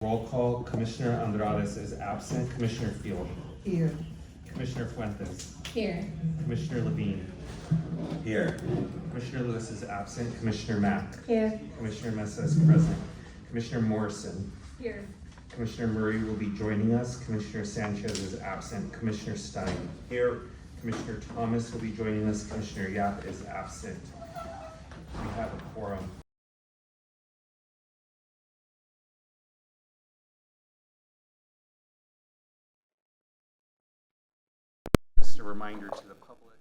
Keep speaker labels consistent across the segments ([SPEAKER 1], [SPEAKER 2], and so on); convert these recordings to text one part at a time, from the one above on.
[SPEAKER 1] Roll call, Commissioner Andrades is absent. Commissioner Field.
[SPEAKER 2] Here.
[SPEAKER 1] Commissioner Fuentes.
[SPEAKER 3] Here.
[SPEAKER 1] Commissioner Levine.
[SPEAKER 4] Here.
[SPEAKER 1] Commissioner Lewis is absent. Commissioner Mack.
[SPEAKER 3] Here.
[SPEAKER 1] Commissioner Mesa is present. Commissioner Morrison.
[SPEAKER 3] Here.
[SPEAKER 1] Commissioner Murray will be joining us. Commissioner Sanchez is absent. Commissioner Stein. Here. Commissioner Thomas will be joining us. Commissioner Yap is absent. We have a quorum. Just a reminder to the public.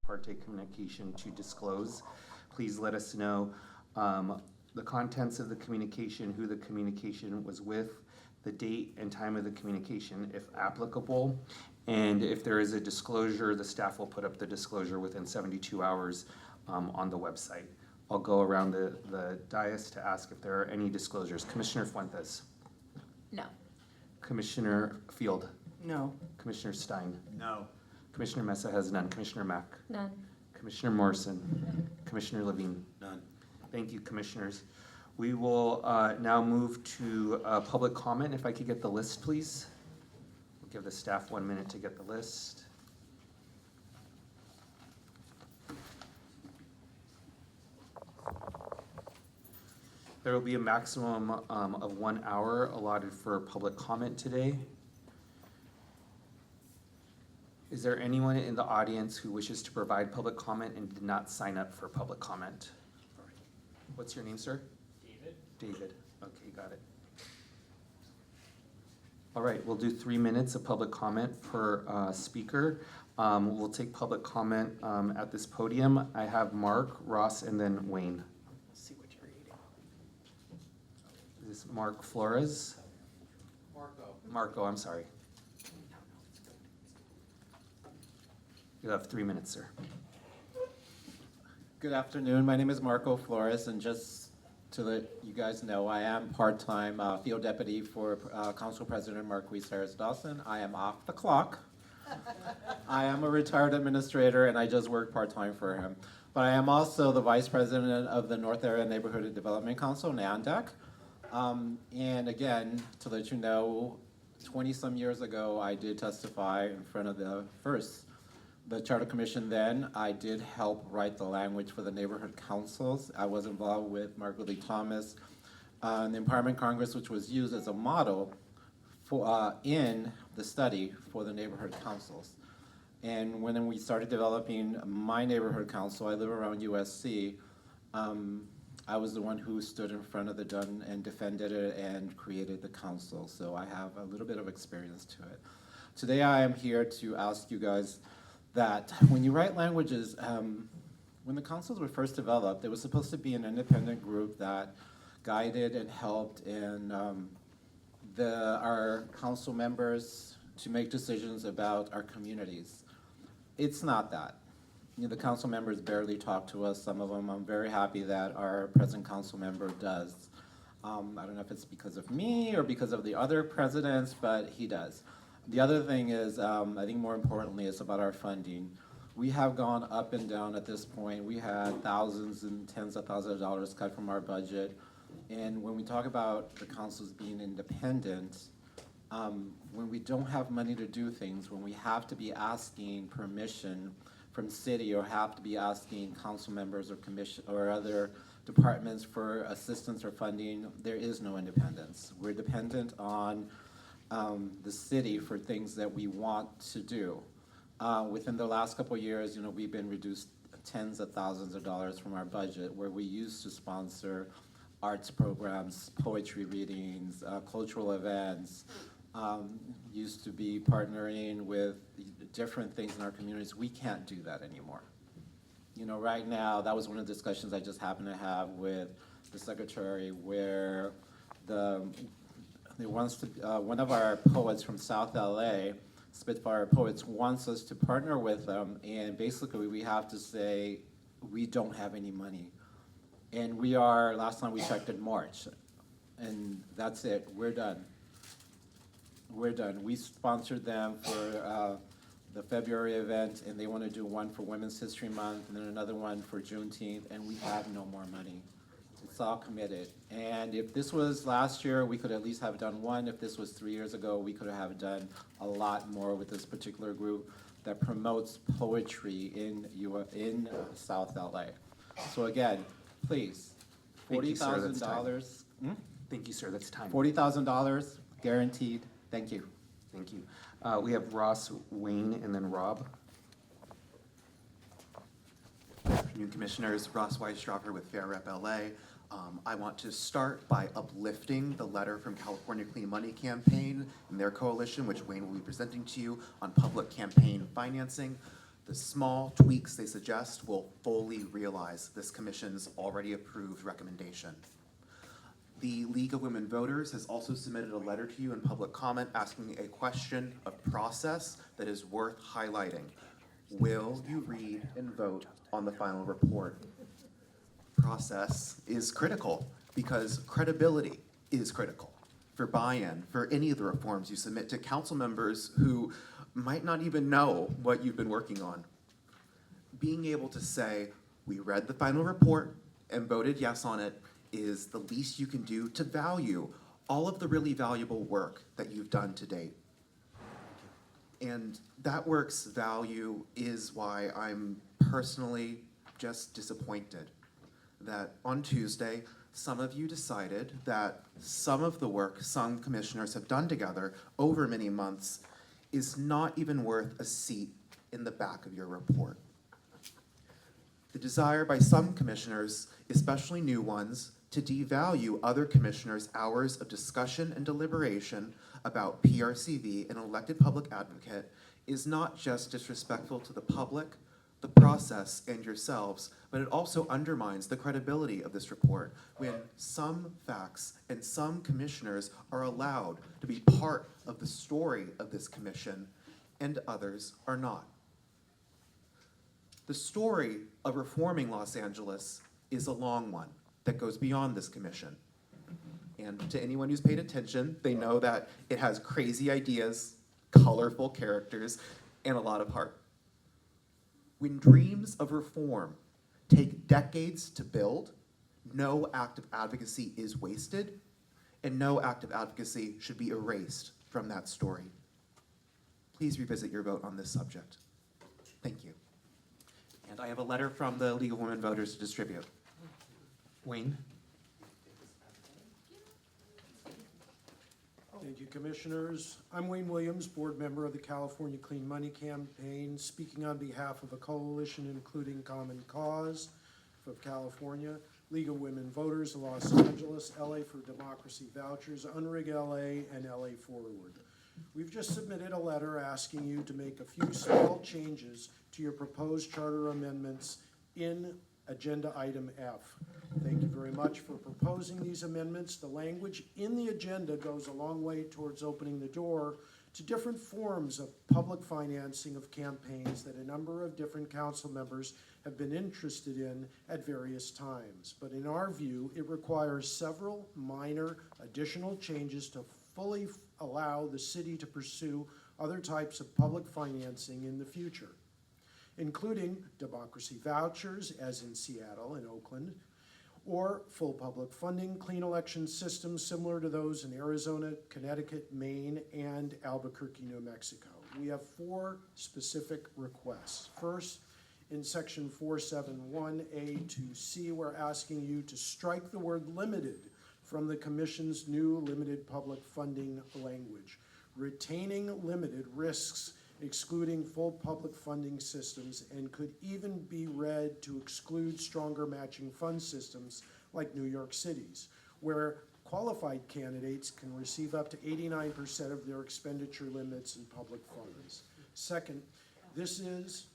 [SPEAKER 1] Parte communication to disclose. Please let us know the contents of the communication, who the communication was with, the date and time of the communication, if applicable. And if there is a disclosure, the staff will put up the disclosure within 72 hours on the website. I'll go around the dais to ask if there are any disclosures. Commissioner Fuentes.
[SPEAKER 3] No.
[SPEAKER 1] Commissioner Field.
[SPEAKER 2] No.
[SPEAKER 1] Commissioner Stein.
[SPEAKER 4] No.
[SPEAKER 1] Commissioner Mesa has none. Commissioner Mack.
[SPEAKER 3] None.
[SPEAKER 1] Commissioner Morrison. Commissioner Levine.
[SPEAKER 4] None.
[SPEAKER 1] Thank you, commissioners. We will now move to public comment. If I could get the list, please. We'll give the staff 1 minute to get the list. There will be a maximum of 1 hour allotted for public comment today. Is there anyone in the audience who wishes to provide public comment and did not sign up for public comment? What's your name, sir? David. David. Okay, got it. All right, we'll do 3 minutes of public comment per speaker. We'll take public comment at this podium. I have Mark, Ross, and then Wayne.
[SPEAKER 2] Let's see what you're eating.
[SPEAKER 1] Is this Mark Flores? Marco, I'm sorry. You have 3 minutes, sir.
[SPEAKER 5] Good afternoon. My name is Marco Flores, and just to let you guys know, I am part-time field deputy for Council President Marquis Harris Dawson. I am off the clock. I am a retired administrator, and I just work part-time for him. But I am also the vice president of the North Area Neighborhood Development Council, NANDAC. And again, to let you know, 20-some years ago, I did testify in front of the Charter Commission then. I did help write the language for the neighborhood councils. I was involved with Margaret Lee Thomas in the Empowerment Congress, which was used as a model for in the study for the neighborhood councils. And when we started developing my neighborhood council, I live around USC, I was the one who stood in front of the Dunn and defended it and created the council. So I have a little bit of experience to it. Today I am here to ask you guys that when you write languages, when the councils were first developed, it was supposed to be an independent group that guided and helped in our council members to make decisions about our communities. It's not that. You know, the council members barely talk to us, some of them. I'm very happy that our present council member does. I don't know if it's because of me or because of the other presidents, but he does. The other thing is, I think more importantly, is about our funding. We have gone up and down at this point. We had thousands and tens of thousands of dollars cut from our budget. And when we talk about the councils being independent, when we don't have money to do things, when we have to be asking permission from city or have to be asking council members or commission or other departments for assistance or funding, there is no independence. We're dependent on the city for things that we want to do. Within the last couple of years, you know, we've been reduced tens of thousands of dollars from our budget, where we used to sponsor arts programs, poetry readings, cultural events, used to be partnering with different things in our communities. We can't do that anymore. You know, right now, that was one of the discussions I just happened to have with the secretary, where one of our poets from South LA, Spitfire Poets, wants us to partner with them, and basically we have to say we don't have any money. And we are, last time we checked, in March, and that's it, we're done. We're done. We sponsored them for the February event, and they want to do one for Women's History Month, and then another one for Juneteenth, and we have no more money. It's all committed. And if this was last year, we could at least have done one. If this was 3 years ago, we could have done a lot more with this particular group that promotes poetry in South LA. So again, please,
[SPEAKER 1] Thank you, sir. That's
[SPEAKER 5] $40,000.
[SPEAKER 1] Thank you, sir, that's time.
[SPEAKER 5] $40,000 guaranteed. Thank you.
[SPEAKER 1] Thank you. We have Ross, Wayne, and then Rob.
[SPEAKER 2] Good afternoon, Commissioners. Ross Weisstrasser with Fair Rep LA. I want to start by uplifting the letter from California Clean Money Campaign and their coalition, which Wayne will be presenting to you on public campaign financing. The small tweaks they suggest will fully realize this Commission's already approved recommendation. The League of Women Voters has also submitted a letter to you in public comment asking a question of process that is worth highlighting. Will you read and vote on the final report? Process is critical because credibility is critical for buy-in for any of the reforms you submit to council members who might not even know what you've been working on. Being able to say, we read the final report and voted yes on it is the least you can do to value all of the really valuable work that you've done to date. And that work's value is why I'm personally just disappointed that on Tuesday, some of you decided that some of the work some commissioners have done together over many months is not even worth a seat in the back of your report. The desire by some commissioners, especially new ones, to devalue other commissioners' hours of discussion and deliberation about PRCV and elected public advocate is not just disrespectful to the public, the process, and yourselves, but it also undermines the credibility of this report when some facts and some commissioners are allowed to be part of the story of this commission and others are not. The story of reforming Los Angeles is a long one that goes beyond this commission. And to anyone who's paid attention, they know that it has crazy ideas, colorful characters, and a lot of heart. When dreams of reform take decades to build, no act of advocacy is wasted, and no act of advocacy should be erased from that story. Please revisit your vote on this subject. Thank you. And I have a letter from the League of Women Voters to distribute.
[SPEAKER 1] Wayne?
[SPEAKER 3] Thank you, Commissioners. I'm Wayne Williams, board member of the California Clean Money Campaign, speaking on behalf of a coalition including Common Cause of California, League of Women Voters of Los Angeles, LA for Democracy Vouchers, Unrig LA, and LA Forward. We've just submitted a letter asking you to make a few small changes to your proposed charter amendments in Agenda Item F. Thank you very much for proposing these amendments. The language in the agenda goes a long way towards opening the door to different forms of public financing of campaigns that a number of different council members have been interested in at various times. But in our view, it requires several minor additional changes to fully allow the city to pursue other types of public financing in the future, including democracy vouchers, as in Seattle and Oakland, or full public funding, clean election systems similar to those in Arizona, Connecticut, Maine, and Albuquerque, New Mexico. We have 4 specific requests. First, in section 471A to C, we're asking you to strike the word limited from the Commission's new limited public funding language. Retaining limited risks excluding full public funding systems and could even be read to exclude stronger matching fund systems like New York City's, where qualified candidates can receive up to 89% of their expenditure limits in public funds. Second, this is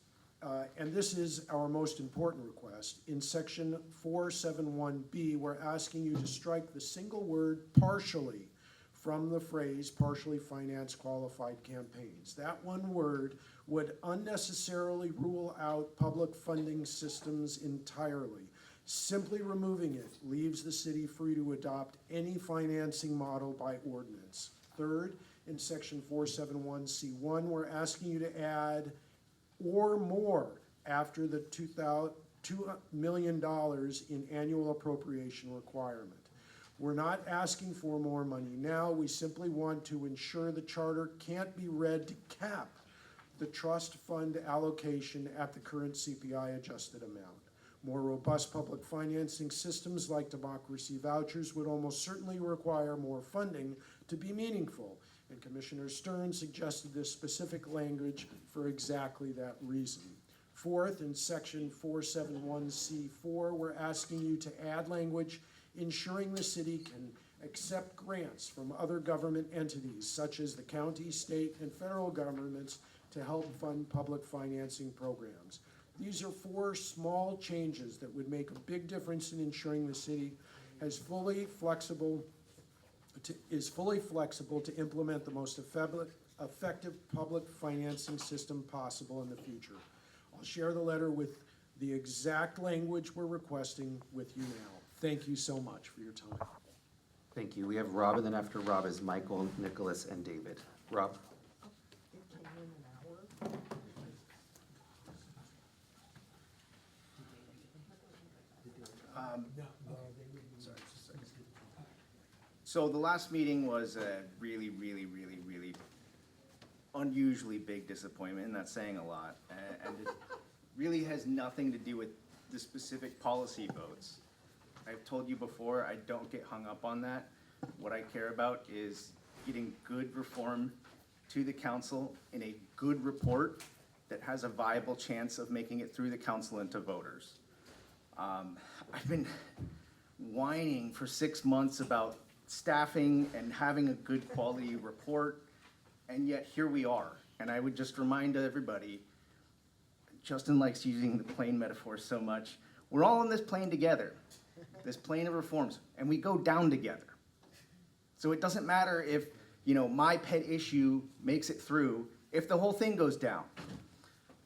[SPEAKER 3] our most important request. In section 471B, we're asking you to strike the single word partially from the phrase partially financed qualified campaigns. That one word would unnecessarily rule out public funding systems entirely. Simply removing it leaves the city free to adopt any financing model by ordinance. Third, in section 471C1, we're asking you to add or more after the $2 million in annual appropriation requirement. We're not asking for more money now. We simply want to ensure the charter can't be read to cap the trust fund allocation at the current CPI adjusted amount. More robust public financing systems like democracy vouchers would almost certainly require more funding to be meaningful, and Commissioner Stern suggested this specific language for exactly that reason. Fourth, in section 471C4, we're asking you to add language ensuring the city can accept grants from other government entities, such as the county, state, and federal governments, to help fund public financing programs. These are 4 small changes that would make a big difference in ensuring the city is fully flexible to implement the most effective public financing system possible in the future. I'll share the letter with the exact language we're requesting with you now. Thank you so much for your time.
[SPEAKER 1] Thank you. We have Rob, and then after Rob is Michael, Nicholas, and David. Rob?
[SPEAKER 4] Sorry, just a second. So the last meeting was a really unusually big disappointment, and that's saying a lot. And it really has nothing to do with the specific policy votes. I've told you before, I don't get hung up on that. What I care about is getting good reform to the council in a good report that has a viable chance of making it through the council and to voters. I've been whining for 6 months about staffing and having a good quality report, and yet here we are. And I would just remind everybody, Justin likes using the plane metaphor so much, we're all on this plane together, this plane of reforms, and we go down together. So it doesn't matter if, my pet issue makes it through, if the whole thing goes down.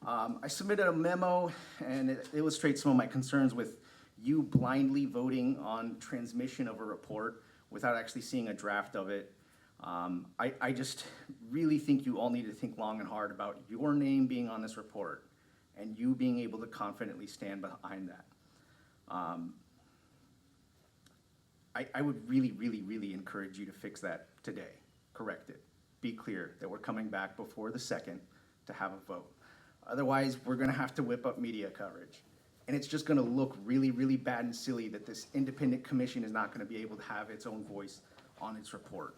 [SPEAKER 4] I submitted a memo, and it illustrates some of my concerns with you blindly voting on transmission of a report without actually seeing a draft of it. I just really think you all need to think long and hard about your name being on this report and you being able to confidently stand behind that. I would really encourage you to fix that today, correct it. Be clear that we're coming back before the 2nd to have a vote. Otherwise, we're gonna have to whip up media coverage. And it's just gonna look really bad and silly that this independent commission is not gonna be able to have its own voice on its report.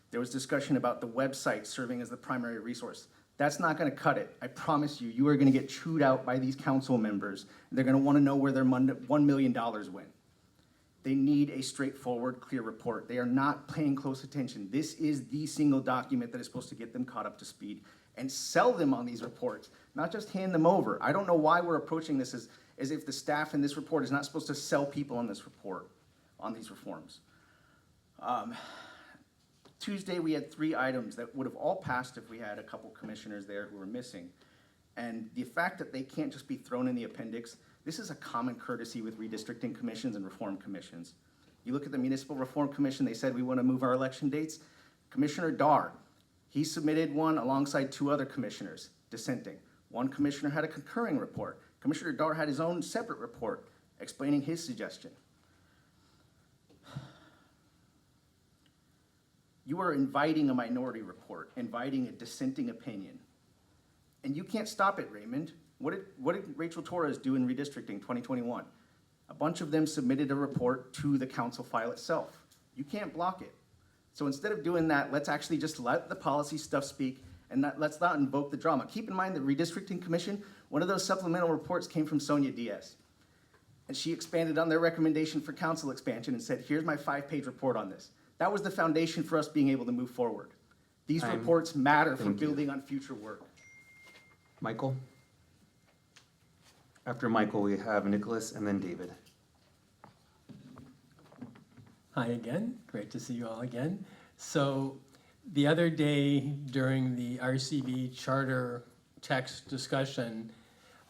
[SPEAKER 4] There was discussion about the website serving as the primary resource. That's not gonna cut it. I promise you, you are gonna get chewed out by these council members. They're gonna wanna know where their $1 million went. They need a straightforward, clear report. They are not paying close attention. This is the single document that is supposed to get them caught up to speed and sell them on these reports, not just hand them over. I don't know why we're approaching this as if the staff in this report is not supposed to sell people on this report, on these reforms. Tuesday, we had 3 items that would have all passed if we had a couple commissioners there who were missing. And the fact that they can't just be thrown in the appendix, this is a common courtesy with redistricting commissions and reform commissions. You look at the Municipal Reform Commission, they said we want to move our election dates. Commissioner Dar, he submitted one alongside 2 other commissioners dissenting. One commissioner had a concurring report. Commissioner Dar had his own separate report explaining his suggestion. You are inviting a minority report, inviting a dissenting opinion. And you can't stop it, Raymond. What did Rachel Torres do in redistricting 2021? A bunch of them submitted a report to the council file itself. You can't block it. So instead of doing that, let's actually just let the policy stuff speak and let's not invoke the drama. Keep in mind the redistricting commission, one of those supplemental reports came from Sonia Diaz. And she expanded on their recommendation for council expansion and said, here's my 5-page report on this. That was the foundation for us being able to move forward. These reports matter for building on future work.
[SPEAKER 1] Michael? After Michael, we have Nicholas and then David.
[SPEAKER 6] Hi again, great to see you all again. So the other day during the RCB charter text discussion,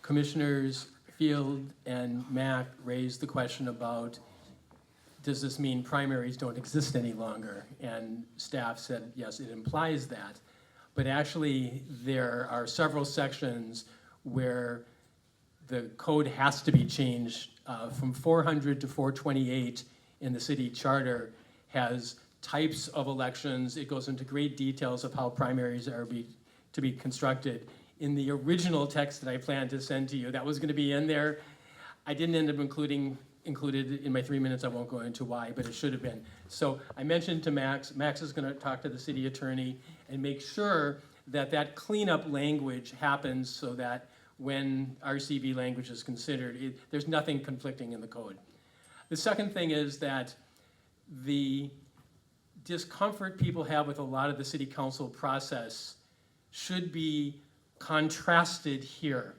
[SPEAKER 6] Commissioners Field and Mack raised the question about does this mean primaries don't exist any longer? And staff said, yes, it implies that. But actually, there are several sections where the code has to be changed. From 400 to 428 in the city charter has types of elections. It goes into great details of how primaries are to be constructed. In the original text that I planned to send to you, that was going to be in there. I didn't end up included in my 3 minutes. I won't go into why, but it should have been. So I mentioned to Max. Max is going to talk to the city attorney and make sure that that cleanup language happens so that when RCV language is considered, there's nothing conflicting in the code. The second thing is that the discomfort people have with a lot of the city council process should be contrasted here.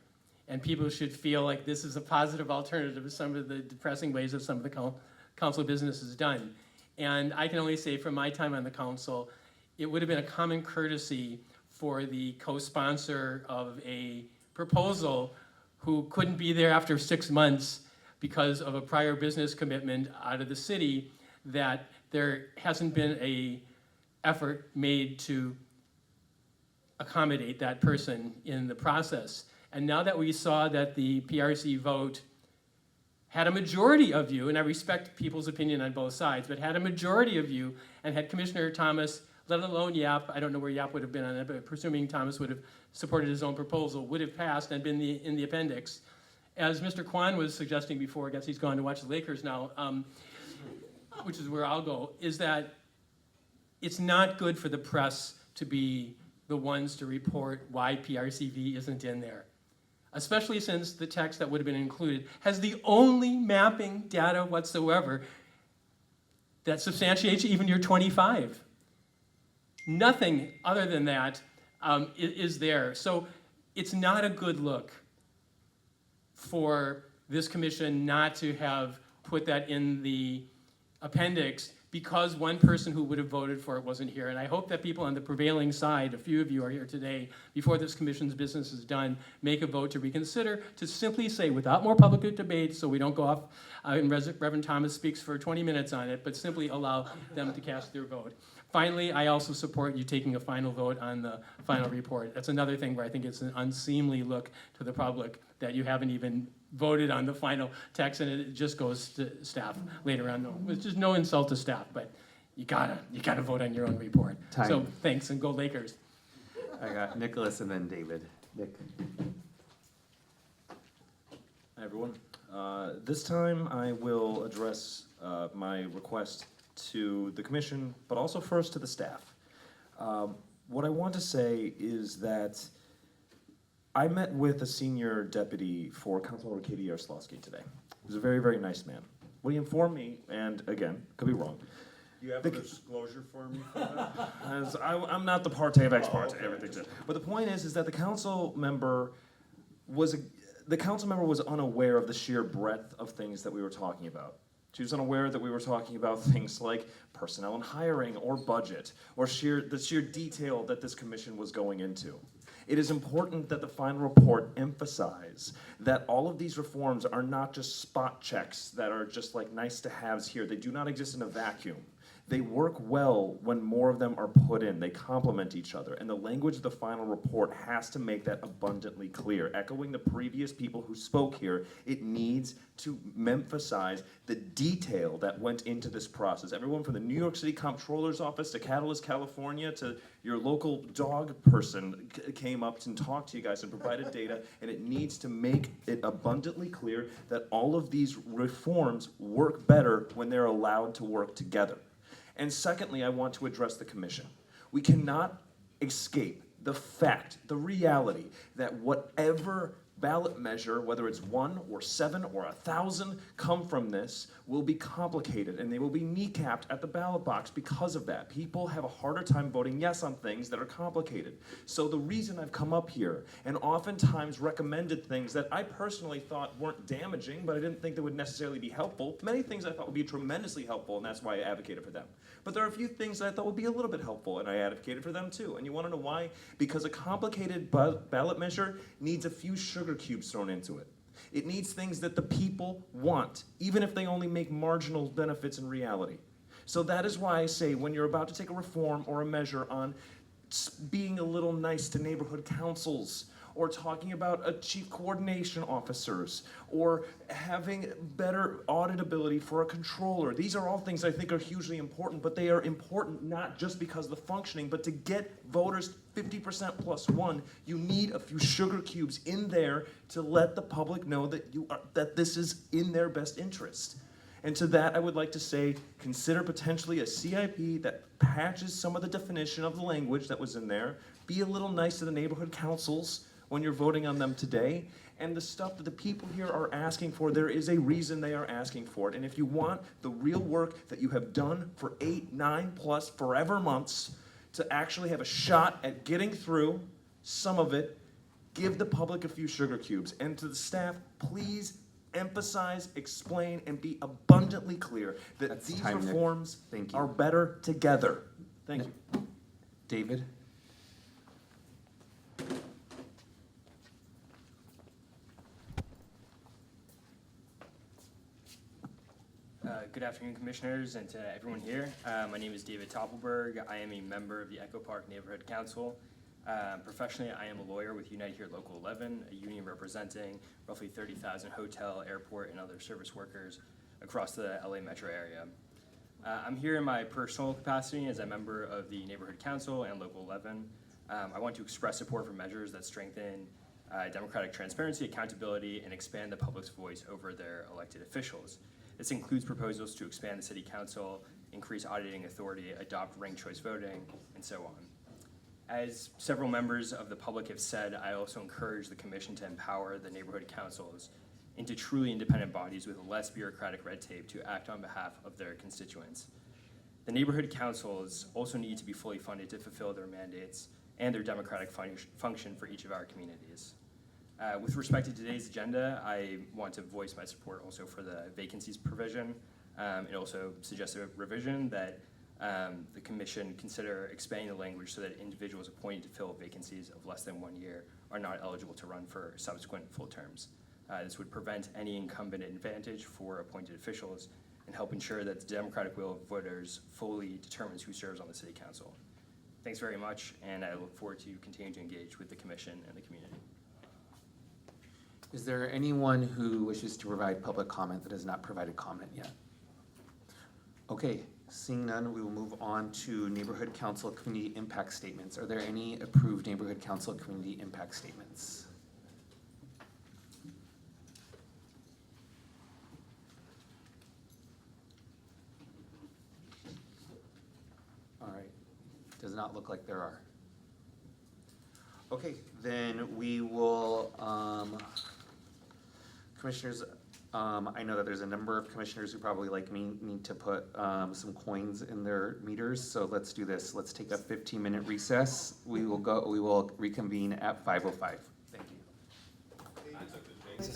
[SPEAKER 6] And people should feel like this is a positive alternative to some of the depressing ways that some of the council business is done. And I can only say from my time on the council, it would have been a common courtesy for the co-sponsor of a proposal who couldn't be there after 6 months because of a prior business commitment out of the city, that there hasn't been an effort made to accommodate that person in the process. And now that we saw that the PRC vote had a majority of you, and I respect people's opinion on both sides, but had a majority of you, and had Commissioner Thomas, let alone Yap, I don't know where Yap would have been on it, but presuming Thomas would have supported his own proposal, would have passed and been in the appendix. As Mr. Kwan was suggesting before, I guess he's gone to watch the Lakers now, which is where I'll go, is that it's not good for the press to be the ones to report why PRCV isn't in there. Especially since the text that would have been included has the only mapping data whatsoever that substantiates even your 25. Nothing other than that is there. So it's not a good look for this commission not to have put that in the appendix because one person who would have voted for it wasn't here. And I hope that people on the prevailing side, a few of you are here today, before this commission's business is done, make a vote to reconsider, to simply say, without more public debate, so we don't go off, and Reverend Thomas speaks for 20 minutes on it, but simply allow them to cast their vote. Finally, I also support you taking a final vote on the final report. That's another thing where I think it's an unseemly look to the public that you haven't even voted on the final text and it just goes to staff later on. No, it's just no insult to staff, but you gotta vote on your own report.
[SPEAKER 1] Time.
[SPEAKER 6] So thanks and go Lakers.
[SPEAKER 1] I got Nicholas and then David. Nick.
[SPEAKER 7] Hi, everyone. This time I will address my request to the commission, but also first to the staff. What I want to say is that I met with a senior deputy for Councilmember Katie Yaroslavsky today. He was a very, very nice man. What he informed me, and again, could be wrong.
[SPEAKER 8] You have a disclosure for me for that?
[SPEAKER 7] As I'm not the parte of ex parte,
[SPEAKER 8] okay.
[SPEAKER 7] everything's. But the point is that the council member was unaware of the sheer breadth of things that we were talking about. She was unaware that we were talking about things like personnel and hiring, or budget, or the sheer detail that this commission was going into. It is important that the final report emphasize that all of these reforms are not just spot checks that are just like nice to haves here. They do not exist in a vacuum. They work well when more of them are put in. They complement each other. And the language of the final report has to make that abundantly clear. Echoing the previous people who spoke here, it needs to emphasize the detail that went into this process. Everyone from the New York City Comptroller's Office to Catalyst, California, to your local dog person came up and talked to you guys and provided data, and it needs to make it abundantly clear that all of these reforms work better when they're allowed to work together. And secondly, I want to address the commission. We cannot escape the fact, the reality, that whatever ballot measure, whether it's 1 or 7 or 1,000, come from this, will be complicated, and they will be kneecapped at the ballot box because of that. People have a harder time voting yes on things that are complicated. So the reason I've come up here and oftentimes recommended things that I personally thought weren't damaging, but I didn't think they would necessarily be helpful. Many things I thought would be tremendously helpful, and that's why I advocated for them. But there are a few things that I thought would be a little bit helpful, and I advocated for them too. And you want to know why? Because a complicated ballot measure needs a few sugar cubes thrown into it. It needs things that the people want, even if they only make marginal benefits in reality. So that is why I say when you're about to take a reform or a measure on being a little nice to neighborhood councils, or talking about a chief coordination officers, or having better auditability for a controller. These are all things I think are hugely important, but they are important not just because of the functioning, but to get voters 50% plus one, you need a few sugar cubes in there to let the public know that this is in their best interest. And to that, I would like to say, consider potentially a CIP that patches some of the definition of the language that was in there. Be a little nice to the neighborhood councils when you're voting on them today. And the stuff that the people here are asking for, there is a reason they are asking for it. And if you want the real work that you have done for 8, 9 plus forever months to actually have a shot at getting through some of it, give the public a few sugar cubes. And to the staff, please emphasize, explain, and be abundantly clear that
[SPEAKER 1] That's
[SPEAKER 7] these
[SPEAKER 1] time, Nick.
[SPEAKER 7] reforms
[SPEAKER 1] Thank you.
[SPEAKER 7] are better together. Thank you.
[SPEAKER 1] David?
[SPEAKER 9] Good afternoon, Commissioners, and to everyone here. My name is David Toppelberg. I am a member of the Echo Park Neighborhood Council. Professionally, I am a lawyer with Unite Here Local 11, a union representing roughly 30,000 hotel, airport, and other service workers across the LA metro area. I'm here in my personal capacity as a member of the Neighborhood Council and Local 11. I want to express support for measures that strengthen democratic transparency, accountability, and expand the public's voice over their elected officials. This includes proposals to expand the city council, increase auditing authority, adopt ranked choice voting, and so on. As several members of the public have said, I also encourage the commission to empower the neighborhood councils into truly independent bodies with less bureaucratic red tape to act on behalf of their constituents. The neighborhood councils also need to be fully funded to fulfill their mandates and their democratic function for each of our communities. With respect to today's agenda, I want to voice my support also for the vacancies provision. It also suggests a revision that the commission consider expanding the language so that individuals appointed to fill vacancies of less than 1 year are not eligible to run for subsequent full terms. This would prevent any incumbent advantage for appointed officials and help ensure that the democratic will of voters fully determines who serves on the city council. Thanks very much, and I look forward to continuing to engage with the commission and the community.
[SPEAKER 1] Is there anyone who wishes to provide public comment that has not provided comment yet? Okay, seeing none, we will move on to Neighborhood Council Community Impact Statements. Are there any approved Neighborhood Council Community Impact Statements? All right, does not look like there are. Okay, then we will, Commissioners, I know that there's a number of commissioners who probably, like me, need to put some coins in their meters, so let's do this. Let's take a 15-minute recess. We will reconvene at 5:05. Thank you.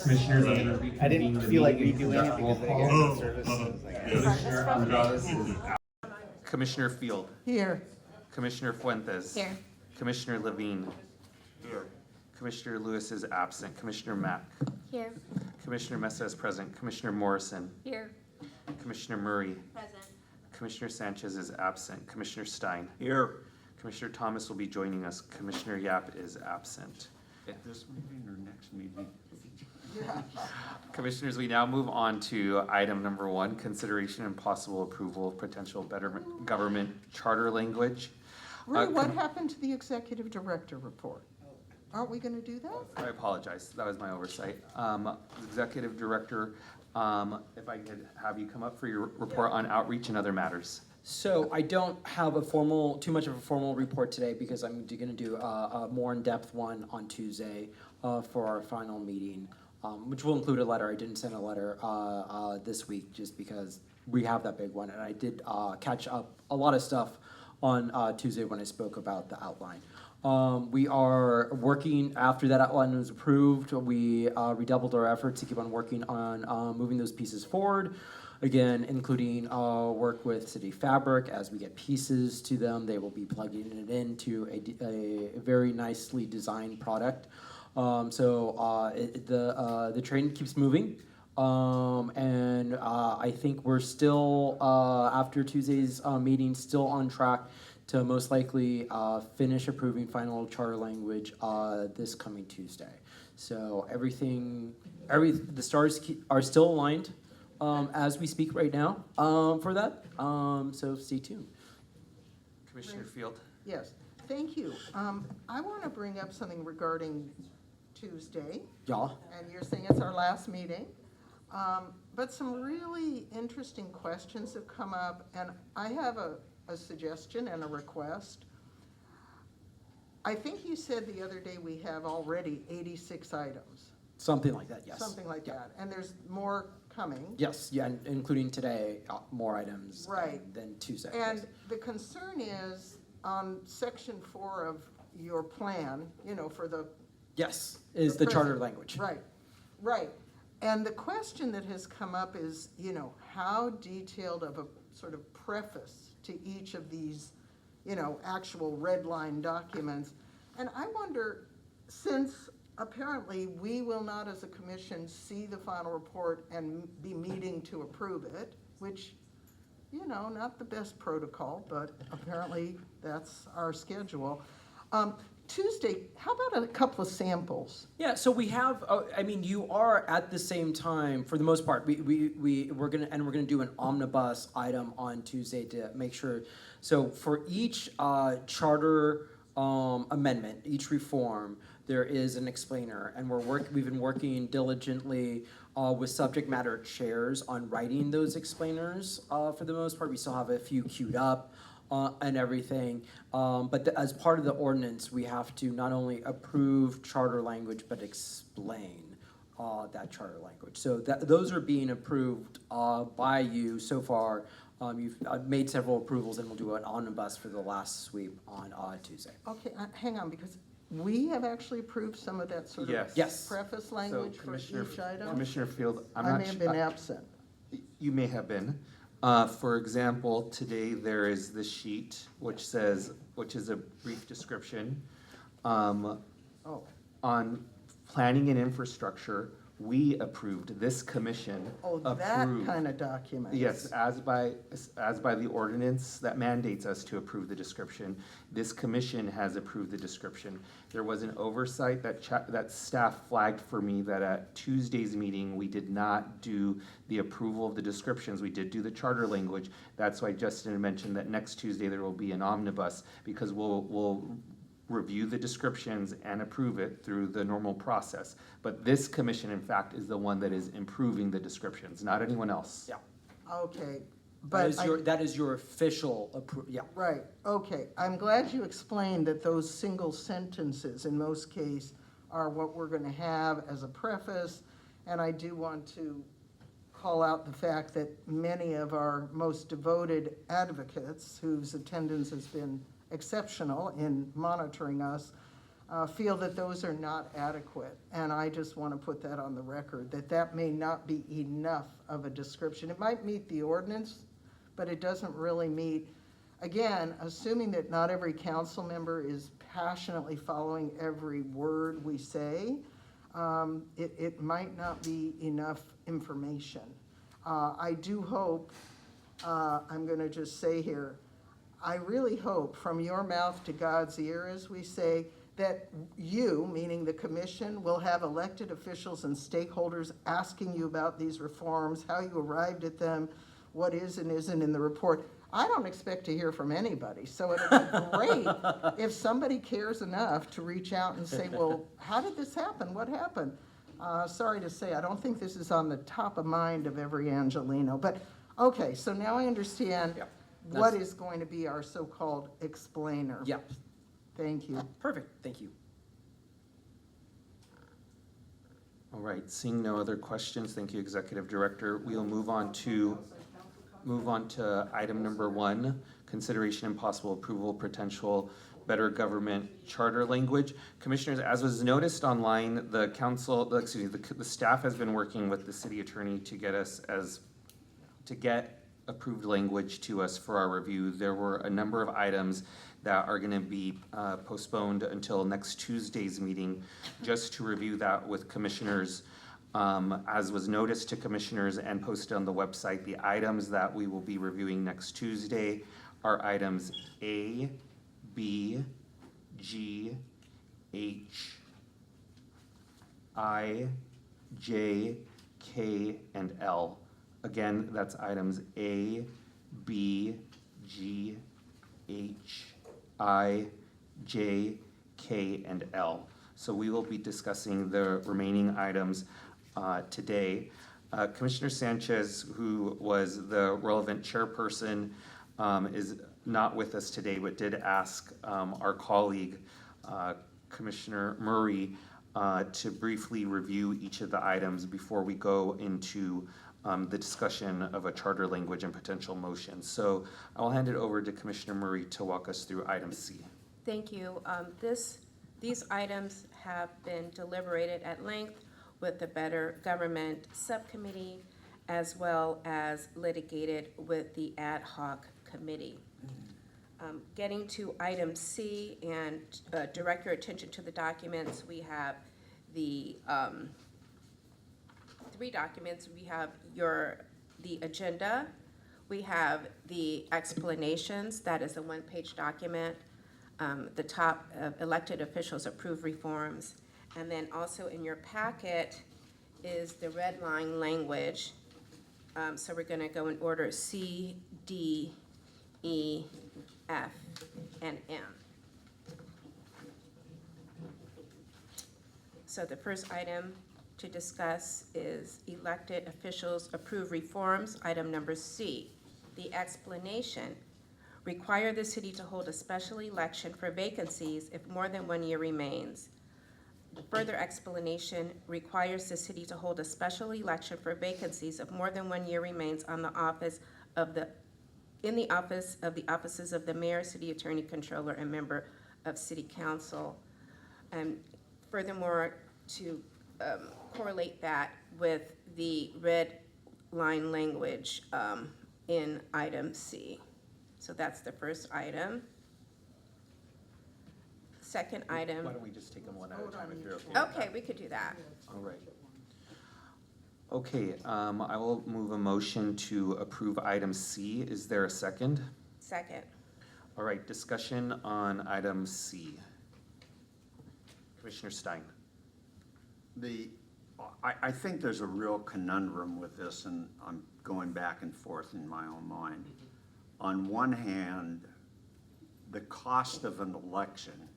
[SPEAKER 1] Commissioners, I'm gonna reconvene.
[SPEAKER 4] I didn't
[SPEAKER 1] the
[SPEAKER 4] feel like
[SPEAKER 1] meeting.
[SPEAKER 4] redoing it because I guess the services.
[SPEAKER 1] Commissioner Andrade is out. Commissioner Field.
[SPEAKER 10] Here.
[SPEAKER 1] Commissioner Fuentes.
[SPEAKER 10] Here.
[SPEAKER 1] Commissioner Levine. Here. Commissioner Lewis is absent. Commissioner Mack.
[SPEAKER 10] Here.
[SPEAKER 1] Commissioner Mesa is present. Commissioner Morrison.
[SPEAKER 10] Here.
[SPEAKER 1] Commissioner Murray.
[SPEAKER 10] Present.
[SPEAKER 1] Commissioner Sanchez is absent. Commissioner Stein.
[SPEAKER 8] Here.
[SPEAKER 1] Commissioner Thomas will be joining us. Commissioner Yap is absent.
[SPEAKER 8] At this meeting or next meeting?
[SPEAKER 1] Commissioners, we now move on to item number 1, consideration and possible approval of potential better government charter language.
[SPEAKER 10] Roy, what happened to the executive director report? Aren't we gonna do that?
[SPEAKER 1] I apologize, that was my oversight. Executive Director, if I could have you come up for your report on outreach and other matters.
[SPEAKER 11] So I don't have too much of a formal report today because I'm gonna do a more in-depth one on Tuesday for our final meeting, which will include a letter. I didn't send a letter this week just because we have that big one, and I did catch up a lot of stuff on Tuesday when I spoke about the outline. We are working, after that outline was approved, we redoubled our efforts to keep on working on moving those pieces forward. Again, including work with City Fabric. As we get pieces to them, they will be plugging it into a very nicely designed product. The train keeps moving. I think we're still, after Tuesday's meeting, still on track to most likely finish approving final charter language this coming Tuesday. So the stars are still aligned as we speak right now for that. So stay tuned.
[SPEAKER 1] Commissioner Field?
[SPEAKER 10] Yes, thank you. I want to bring up something regarding Tuesday,
[SPEAKER 11] Yeah.
[SPEAKER 10] and you're saying it's our last meeting. But some really interesting questions have come up, and I have a suggestion and a request. I think you said the other day we have already 86 items,
[SPEAKER 11] Something like that, yes.
[SPEAKER 10] something like
[SPEAKER 11] Yeah.
[SPEAKER 10] that, and there's more coming.
[SPEAKER 11] Yes, yeah, including today, more items
[SPEAKER 10] Right.
[SPEAKER 11] than Tuesday.
[SPEAKER 10] And
[SPEAKER 11] yes.
[SPEAKER 10] the concern is on section 4 of your plan, for the
[SPEAKER 11] Yes, is
[SPEAKER 10] the
[SPEAKER 11] the charter
[SPEAKER 10] present.
[SPEAKER 11] language.
[SPEAKER 10] Right, right. And the question that has come up is, how detailed of a sort of preface to each of these, actual red line documents. And I wonder, since apparently we will not as a commission see the final report and be meeting to approve it, which, not the best protocol, but apparently that's our schedule. Tuesday, how about a couple of samples?
[SPEAKER 11] Yeah, so we have, you are at the same time, for the most part, we're gonna do an omnibus item on Tuesday to make sure. So for each charter amendment, each reform, there is an explainer, and we've been working diligently with subject matter chairs on writing those explainers. For the most part, we still have a few queued up. And everything, but as part of the ordinance, we have to not only approve charter language, but explain that charter language. So those are being approved by you so far. You've made several approvals, and we'll do an omnibus for the last sweep on Tuesday.
[SPEAKER 10] Okay, hang on, because we have actually approved some of that sort of
[SPEAKER 1] Yes.
[SPEAKER 11] Yes.
[SPEAKER 10] preface language for each item.
[SPEAKER 1] Commissioner Field, I'm
[SPEAKER 10] I
[SPEAKER 1] not.
[SPEAKER 10] may have been absent.
[SPEAKER 1] You may have been. For example, today there is the sheet which is a brief description.
[SPEAKER 10] Oh,
[SPEAKER 1] On planning and infrastructure, we approved, this commission
[SPEAKER 10] oh,
[SPEAKER 1] approved.
[SPEAKER 10] that kind of document.
[SPEAKER 1] Yes, as by the ordinance that mandates us to approve the description, this commission has approved the description. There was an oversight that staff flagged for me that at Tuesday's meeting, we did not do the approval of the descriptions. We did do the charter language. That's why Justin mentioned that next Tuesday there will be an omnibus, because we'll review the descriptions and approve it through the normal process. But this commission, in fact, is the one that is improving the descriptions, not anyone else.
[SPEAKER 11] Yeah.
[SPEAKER 10] Okay, but
[SPEAKER 11] That is your official yeah.
[SPEAKER 10] right, okay. I'm glad you explained that those single sentences in most cases are what we're gonna have as a preface. And I do want to call out the fact that many of our most devoted advocates, whose attendance has been exceptional in monitoring us, feel that those are not adequate. And I just want to put that on the record, that may not be enough of a description. It might meet the ordinance, but it doesn't really meet, again, assuming that not every council member is passionately following every word we say, it might not be enough information. I do hope, I'm going to just say here, I really hope from your mouth to God's ear, as we say, that you, meaning the commission, will have elected officials and stakeholders asking you about these reforms, how you arrived at them, what is and isn't in the report. I don't expect to hear from anybody, so it'd be great if somebody cares enough to reach out and say, well, how did this happen? What happened? Sorry to say, I don't think this is on the top of mind of every Angelino, but, okay, so now I understand
[SPEAKER 11] Yeah.
[SPEAKER 10] what is going to be our so-called explainer.
[SPEAKER 11] Yeah.
[SPEAKER 10] Thank you.
[SPEAKER 11] Perfect, thank you.
[SPEAKER 1] All right, seeing no other questions, thank you, Executive Director. We'll move on to item number 1, consideration and possible approval, potential better government charter language. Commissioners, as was noticed online, the staff has been working with the city attorney to get approved language to us for our review. There were a number of items that are gonna be postponed until next Tuesday's meeting, just to review that with commissioners. As was noticed to commissioners and posted on the website, the items that we will be reviewing next Tuesday are items A, B, G, H, I, J, K, and L. Again, that's items A, B, G, H, I, J, K, and L. So we will be discussing the remaining items today. Commissioner Sanchez, who was the relevant chairperson, is not with us today, but did ask our colleague, Commissioner Murray, to briefly review each of the items before we go into the discussion of a charter language and potential motions. So I'll hand it over to Commissioner Murray to walk us through item C.
[SPEAKER 12] Thank you. These items have been deliberated at length with the Better Government Subcommittee, as well as litigated with the Ad Hoc Committee. Getting to item C and direct your attention to the documents, we have the three documents. We have the agenda, we have the explanations, that is a one-page document. The top elected officials approve reforms. And then also in your packet is the red line language. So we're gonna go in order C, D, E, F, and M. So the first item to discuss is elected officials approve reforms, item number C. The explanation: require the city to hold a special election for vacancies if more than 1 year remains. Further explanation: requires the city to hold a special election for vacancies if more than 1 year remains on the office of the offices of the mayor, city attorney, controller, and member of city council. And furthermore, to correlate that with the red line language in item C. So that's the first item. Second item.
[SPEAKER 1] Why don't we just take them one at a time if you're okay?
[SPEAKER 12] Okay, we could do that.
[SPEAKER 1] All right. Okay, I will move a motion to approve item C. Is there a second?
[SPEAKER 12] Second.
[SPEAKER 1] All right, discussion on item C. Commissioner Stein.
[SPEAKER 8] I think there's a real conundrum with this, and I'm going back and forth in my own mind. On one hand, the cost of an election,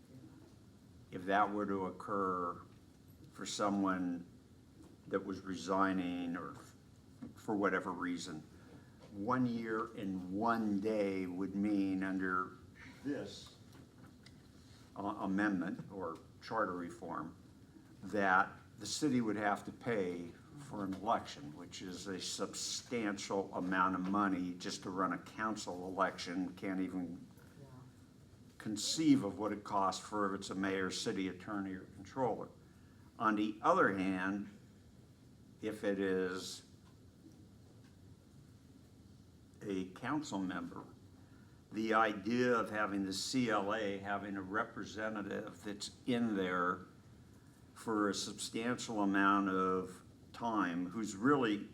[SPEAKER 8] if that were to occur for someone that was resigning or for whatever reason, 1 year and 1 day would mean under this amendment or charter reform that the city would have to pay for an election, which is a substantial amount of money just to run a council election. Can't even conceive of what it costs for if it's a mayor, city attorney, or controller. On the other hand, if it is a council member, the idea of having the CLA, having a representative that's in there for a substantial amount of time, who's really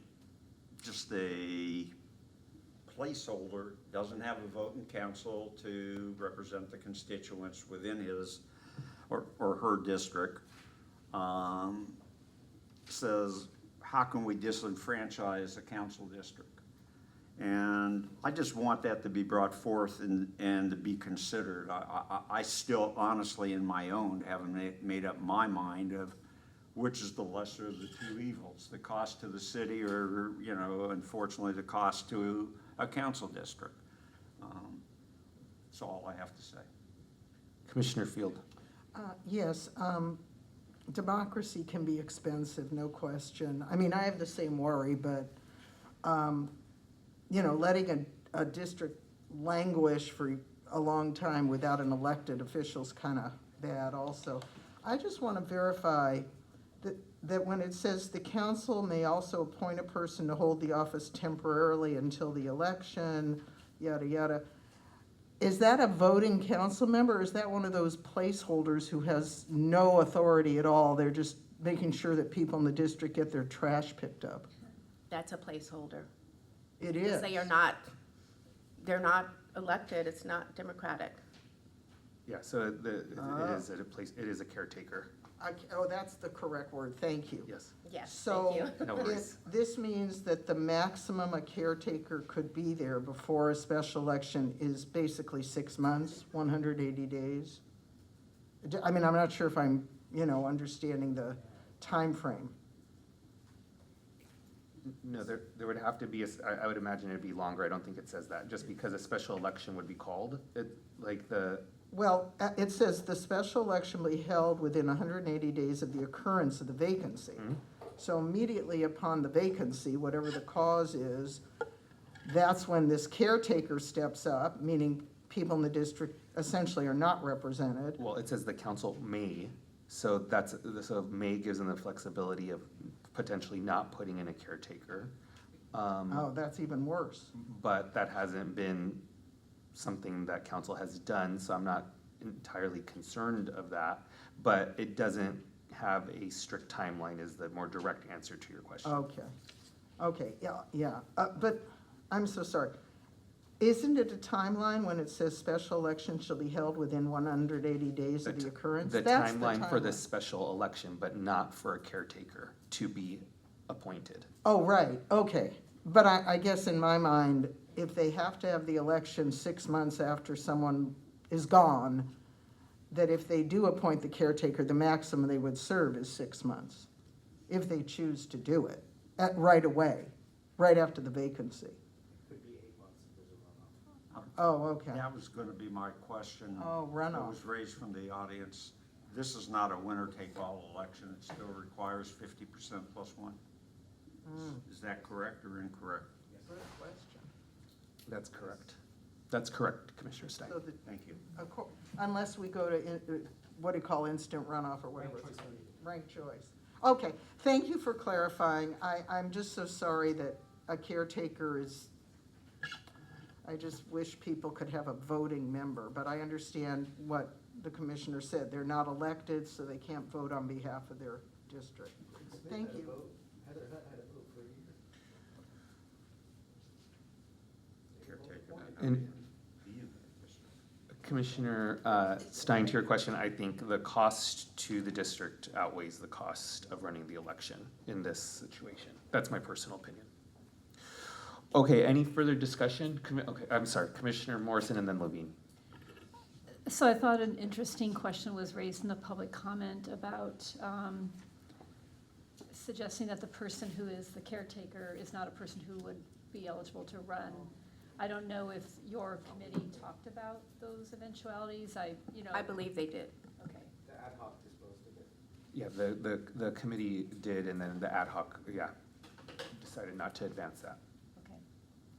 [SPEAKER 8] just a placeholder, doesn't have a vote in council to represent the constituents within his or her district, says, how can we disenfranchise a council district? And I just want that to be brought forth and to be considered. I still honestly, in my own, haven't made up my mind of which is the lesser of the two evils, the cost to the city or, you know, unfortunately, the cost to a council district. That's all I have to say.
[SPEAKER 1] Commissioner Field.
[SPEAKER 10] Yes, democracy can be expensive, no question. I mean, I have the same worry, but, you know, letting a district languish for a long time without an elected official is kind of bad also. I just want to verify that when it says the council may also appoint a person to hold the office temporarily until the election, yada, yada, is that a voting council member, or is that one of those placeholders who has no authority at all? They're just making sure that people in the district get their trash picked up?
[SPEAKER 12] That's a placeholder.
[SPEAKER 10] It
[SPEAKER 12] Because
[SPEAKER 10] is.
[SPEAKER 12] they're not elected, it's not democratic.
[SPEAKER 1] Yeah, so it is at a place, it is a caretaker,
[SPEAKER 10] Oh, that's the correct word, thank you.
[SPEAKER 1] yes.
[SPEAKER 12] Yes, thank you.
[SPEAKER 10] So,
[SPEAKER 1] No worries.
[SPEAKER 10] this means that the maximum a caretaker could be there before a special election is basically 6 months, 180 days? I mean, I'm not sure if I'm, understanding the time frame.
[SPEAKER 1] No, there would have to be, I would imagine it'd be longer, I don't think it says that, just because a special election would be called,
[SPEAKER 10] Well, it says the special election will be held within 180 days of the occurrence of the vacancy.
[SPEAKER 1] Mhm.
[SPEAKER 10] So immediately upon the vacancy, whatever the cause is, that's when this caretaker steps up, meaning people in the district essentially are not represented.
[SPEAKER 1] well, it says the council may, so may gives them the flexibility of potentially not putting in a caretaker.
[SPEAKER 10] Oh, that's even worse.
[SPEAKER 1] But that hasn't been something that council has done, so I'm not entirely concerned of that. But it doesn't have a strict timeline is the more direct answer to your question.
[SPEAKER 10] Okay, yeah. But I'm so sorry. Isn't it a timeline when it says special election shall be held within 180 days of the occurrence?
[SPEAKER 1] The
[SPEAKER 10] That's
[SPEAKER 1] timeline for the
[SPEAKER 10] timeline.
[SPEAKER 1] special election, but not for a caretaker to be appointed.
[SPEAKER 10] Oh, right, okay. But I guess in my mind, if they have to have the election 6 months after someone is gone, that if they do appoint the caretaker, the maximum they would serve is 6 months, if they choose to do it, right away, right after the vacancy. Oh, okay.
[SPEAKER 8] That was gonna be my question.
[SPEAKER 10] Oh,
[SPEAKER 8] That
[SPEAKER 10] runoff.
[SPEAKER 8] was raised from the audience. This is not a winner-take-all election. It still requires 50% plus one. Is that correct or incorrect?
[SPEAKER 10] Good question.
[SPEAKER 1] That's correct. That's correct, Commissioner Stein.
[SPEAKER 10] So the,
[SPEAKER 8] Thank you.
[SPEAKER 10] unless we go to, what do you call instant runoff or whatever it's called? Ranked choice. Okay, thank you for clarifying. I'm just so sorry that a caretaker is, I just wish people could have a voting member, but I understand what the commissioner said. They're not elected, so they can't vote on behalf of their district. Thank you.
[SPEAKER 8] Caretaker.
[SPEAKER 1] And Commissioner Stein, to your question, I think the cost to the district outweighs the cost of running the election in this situation. That's my personal opinion. Okay, any further discussion? Okay, I'm sorry, Commissioner Morrison and then Levine.
[SPEAKER 13] So I thought an interesting question was raised in the public comment about suggesting that the person who is the caretaker is not a person who would be eligible to run. I don't know if your committee talked about those eventualities.
[SPEAKER 12] I believe they did.
[SPEAKER 13] Okay.
[SPEAKER 1] Yeah, the committee did, and then the ad hoc, decided not to advance that.
[SPEAKER 13] Okay.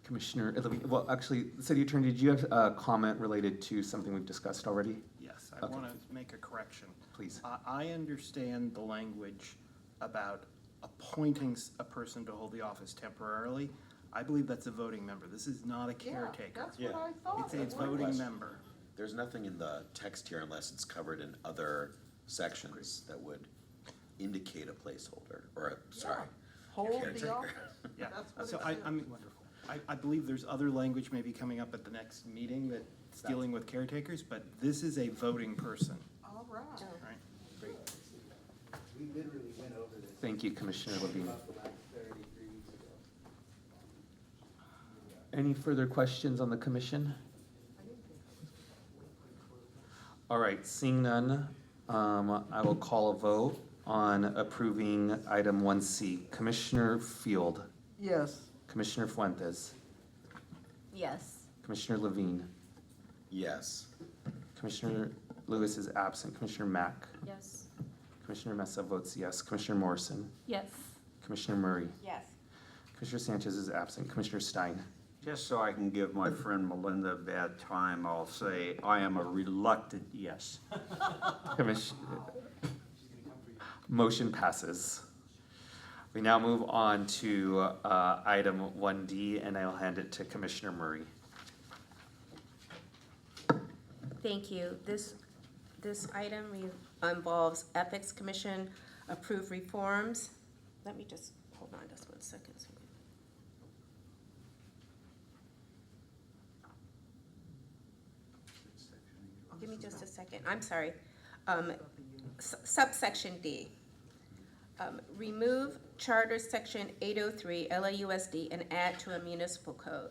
[SPEAKER 1] Commissioner Levine, well, actually, City Attorney, did you have a comment related to something we've discussed already?
[SPEAKER 4] Yes, I
[SPEAKER 1] Okay.
[SPEAKER 4] want to make a correction.
[SPEAKER 1] Please.
[SPEAKER 4] I understand the language about appointing a person to hold the office temporarily. I believe that's a voting member. This is not a caretaker.
[SPEAKER 10] Yeah, that's what I thought.
[SPEAKER 4] It's a voting member.
[SPEAKER 14] There's nothing in the text here unless it's covered in other sections that would indicate a placeholder, or
[SPEAKER 10] Hold the
[SPEAKER 14] caretaker.
[SPEAKER 10] office.
[SPEAKER 4] Yeah,
[SPEAKER 10] That's what
[SPEAKER 4] so
[SPEAKER 10] it
[SPEAKER 4] I mean, I believe there's other language maybe coming up at the next meeting that's dealing with caretakers, but this is a voting person,
[SPEAKER 10] All right.
[SPEAKER 4] right?
[SPEAKER 15] We literally went over this
[SPEAKER 1] Thank you, Commissioner Levine.
[SPEAKER 15] about the last 33 weeks ago.
[SPEAKER 1] Any further questions on the commission? All right, seeing none, I will call a vote on approving item 1C. Commissioner Field,
[SPEAKER 10] Yes.
[SPEAKER 1] Commissioner Fuentes,
[SPEAKER 12] Yes.
[SPEAKER 1] Commissioner Levine,
[SPEAKER 14] Yes.
[SPEAKER 1] Commissioner Lewis is absent, Commissioner Mack,
[SPEAKER 13] Yes.
[SPEAKER 1] Commissioner Mesa votes yes, Commissioner Morrison,
[SPEAKER 13] Yes.
[SPEAKER 1] Commissioner Murray,
[SPEAKER 12] Yes.
[SPEAKER 1] Commissioner Sanchez is absent, Commissioner Stein.
[SPEAKER 8] Just so I can give my friend Melinda a bad time, I'll say I am a reluctant yes.
[SPEAKER 1] Motion passes. We now move on to item 1D, and I'll hand it to Commissioner Murray.
[SPEAKER 12] Thank you. This item involves Ethics Commission approved reforms. Let me just, hold on just 1 second. Give me just a second. I'm sorry. Subsection D. Remove Charter Section 803 LAUSD and add to a municipal code.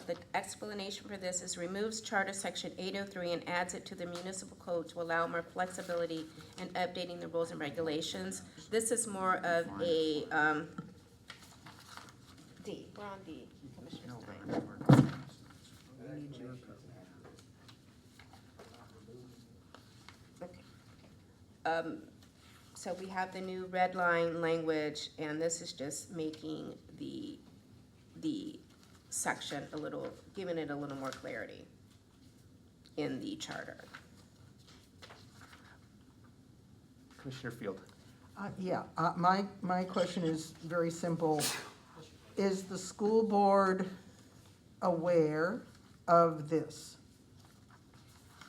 [SPEAKER 12] The explanation for this is removes Charter Section 803 and adds it to the municipal code to allow more flexibility in updating the rules and regulations. This is more of a, D, we're on D, Commissioner Stein. Okay. So we have the new red line language, and this is just making the section a little, giving it a little more clarity in the charter.
[SPEAKER 1] Commissioner Field.
[SPEAKER 10] My question is very simple. Is the school board aware of this?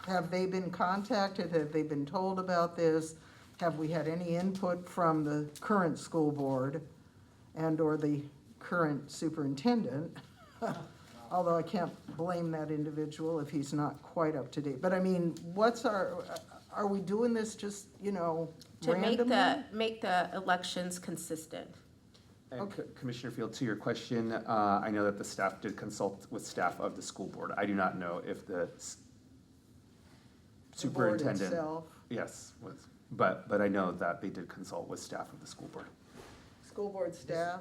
[SPEAKER 10] Have they been contacted? Have they been told about this? Have we had any input from the current school board and/or the current superintendent? Although I can't blame that individual if he's not quite up to date. But I mean, are we doing this just,
[SPEAKER 12] To
[SPEAKER 10] randomly?
[SPEAKER 12] make the elections consistent.
[SPEAKER 1] And Commissioner Field, to your question, I know that the staff did consult with staff of the school board. I do not know if the
[SPEAKER 10] The board
[SPEAKER 1] superintendent.
[SPEAKER 10] itself?
[SPEAKER 1] Yes, but I know that they did consult with staff of the school board.
[SPEAKER 10] School board staff?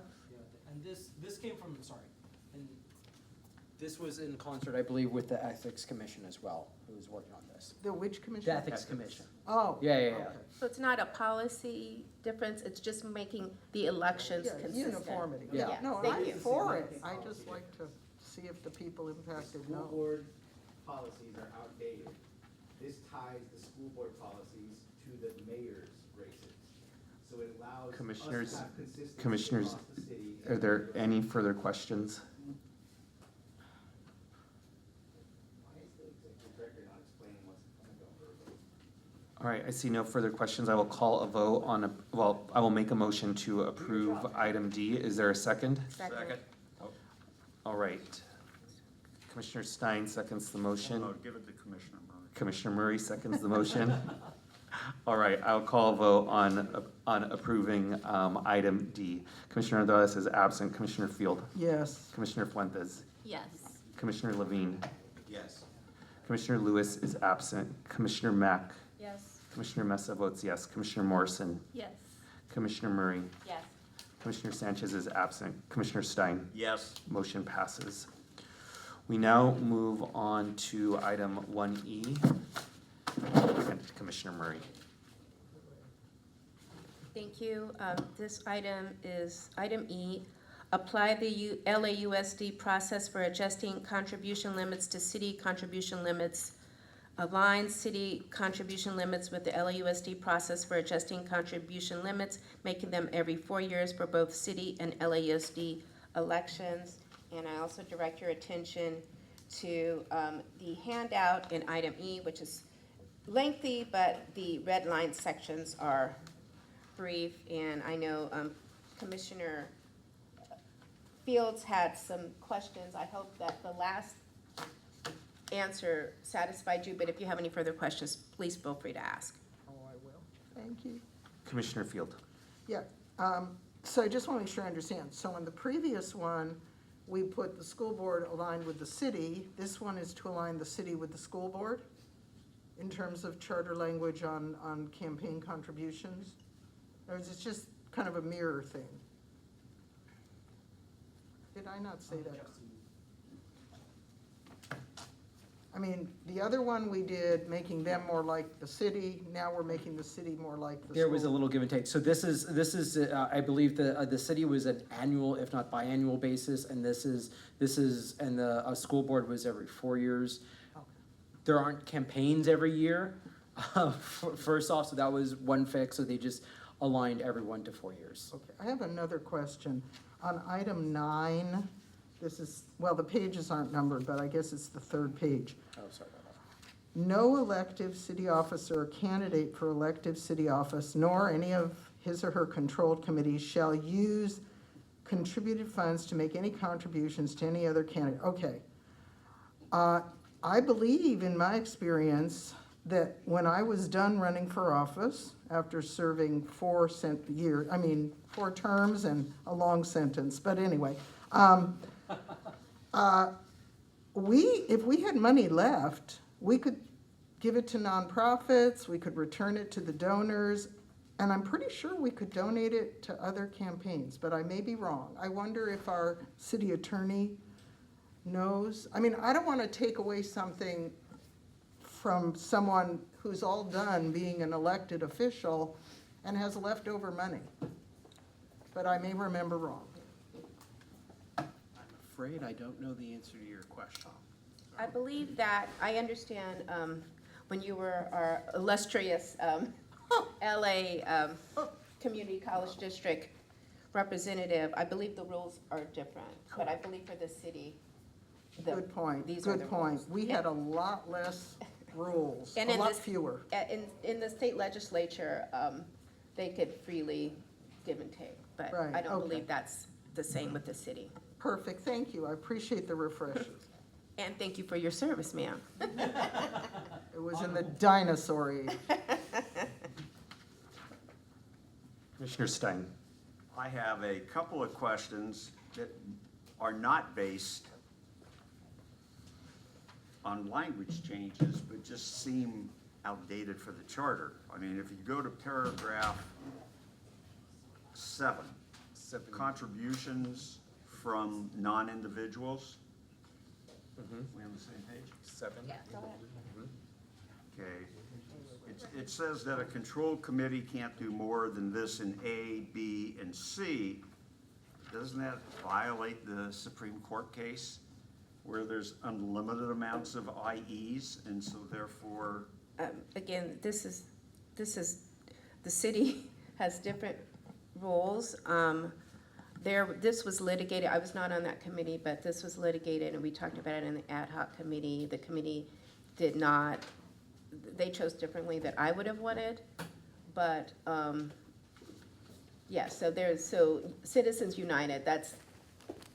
[SPEAKER 11] And this came from, sorry, and this was in concert, I believe, with the Ethics Commission as well, who was working on this.
[SPEAKER 10] The which commission?
[SPEAKER 11] The Ethics Commission.
[SPEAKER 10] Oh.
[SPEAKER 11] Yeah.
[SPEAKER 10] okay.
[SPEAKER 12] So it's not a policy difference, it's just making the elections
[SPEAKER 10] Yeah,
[SPEAKER 12] consistent.
[SPEAKER 10] uniformity.
[SPEAKER 11] Yeah.
[SPEAKER 10] No,
[SPEAKER 12] Thank
[SPEAKER 10] I'm
[SPEAKER 12] you.
[SPEAKER 10] for it. I just like to see if the people impacted
[SPEAKER 15] School
[SPEAKER 10] know.
[SPEAKER 15] board policies are outdated. This ties the school board policies to the mayor's races. So it allows us
[SPEAKER 1] Commissioners-
[SPEAKER 15] to have consistency
[SPEAKER 1] Commissioners,
[SPEAKER 15] across the city.
[SPEAKER 1] Are there any further questions?
[SPEAKER 15] Why is the executive director not explaining what's going on?
[SPEAKER 1] All right, I see no further questions. I will call a vote on, I will make a motion to approve item D. Is there a second?
[SPEAKER 12] Second.
[SPEAKER 1] All right. Commissioner Stein seconds the motion.
[SPEAKER 8] Oh, give it to Commissioner Murray.
[SPEAKER 1] Commissioner Murray seconds the motion. All right, I'll call a vote on approving item D. Commissioner Gonzalez is absent. Commissioner Field.
[SPEAKER 10] Yes.
[SPEAKER 1] Commissioner Fuentes.
[SPEAKER 12] Yes.
[SPEAKER 1] Commissioner Levine.
[SPEAKER 14] Yes.
[SPEAKER 1] Commissioner Lewis is absent. Commissioner Mack.
[SPEAKER 13] Yes.
[SPEAKER 1] Commissioner Mesa votes yes. Commissioner Morrison.
[SPEAKER 13] Yes.
[SPEAKER 1] Commissioner Murray.
[SPEAKER 12] Yes.
[SPEAKER 1] Commissioner Sanchez is absent. Commissioner Stein.
[SPEAKER 8] Yes.
[SPEAKER 1] Motion passes. We now move on to item 1E. And Commissioner Murray.
[SPEAKER 12] Thank you. This item is item E. Apply the LAUSD process for adjusting contribution limits to city contribution limits. Align city contribution limits with the LAUSD process for adjusting contribution limits, making them every 4 years for both city and LAUSD elections. And I also direct your attention to the handout in item E, which is lengthy, but the red line sections are brief. And I know Commissioner Fields had some questions. I hope that the last answer satisfied you, but if you have any further questions, please feel free to ask.
[SPEAKER 10] Oh, I will. Thank you.
[SPEAKER 1] Commissioner Field.
[SPEAKER 10] Yeah, so I just want to make sure I understand. So in the previous one, we put the school board aligned with the city. This one is to align the city with the school board in terms of charter language on campaign contributions? Or is it just kind of a mirror thing? Did I not say that? I mean, the other one we did, making them more like the city. Now we're making the city more like the school.
[SPEAKER 11] There was a little give and take. So this is, I believe the city was an annual, if not biannual basis, and this is, and the school board was every 4 years.
[SPEAKER 10] Okay.
[SPEAKER 11] There aren't campaigns every year, first off, so that was one fix, so they just aligned everyone to 4 years.
[SPEAKER 10] Okay, I have another question. On item 9, this is, well, the pages aren't numbered, but I guess it's the third page.
[SPEAKER 11] Oh, sorry about
[SPEAKER 10] no elective city officer or candidate for elective city office, nor any of his or her controlled committees shall use contributed funds to make any contributions to any other candidate. Okay. I believe, in my experience, that when I was done running for office, after serving 4 terms and a long sentence, but anyway, if we had money left, we could give it to nonprofits, we could return it to the donors, and I'm pretty sure we could donate it to other campaigns, but I may be wrong. I wonder if our city attorney knows. I mean, I don't want to take away something from someone who's all done being an elected official and has leftover money, but I may remember wrong.
[SPEAKER 15] I'm afraid I don't know the answer to your question.
[SPEAKER 12] I believe that, I understand, when you were our illustrious LA Community College District representative, I believe the rules are different, but I believe for the city,
[SPEAKER 10] Good point,
[SPEAKER 12] these are the
[SPEAKER 10] good point.
[SPEAKER 12] rules.
[SPEAKER 10] We had a lot less rules,
[SPEAKER 12] And
[SPEAKER 10] a
[SPEAKER 12] in
[SPEAKER 10] lot
[SPEAKER 12] this-
[SPEAKER 10] fewer.
[SPEAKER 12] In the state legislature, they could freely give and take, but
[SPEAKER 10] Right,
[SPEAKER 12] I don't
[SPEAKER 10] okay.
[SPEAKER 12] believe that's the same with the city.
[SPEAKER 10] Perfect, thank you, I appreciate the refresher.
[SPEAKER 12] And thank you for your service, ma'am.
[SPEAKER 10] It was in the dinosaur age.
[SPEAKER 1] Commissioner Stein.
[SPEAKER 8] I have a couple of questions that are not based on language changes, but just seem outdated for the charter. I mean, if you go to paragraph 7, contributions from non-individuals. We on the same page?
[SPEAKER 1] 7.
[SPEAKER 12] Yeah, go ahead.
[SPEAKER 8] Okay. It says that a control committee can't do more than this in A, B, and C. Doesn't that violate the Supreme Court case where there's unlimited amounts of IEs, and so therefore,
[SPEAKER 12] Again, this is, the city has different rules. This was litigated, I was not on that committee, but this was litigated, and we talked about it in the ad hoc committee. The committee did not, they chose differently than I would have wanted, but, yeah, so Citizens United, that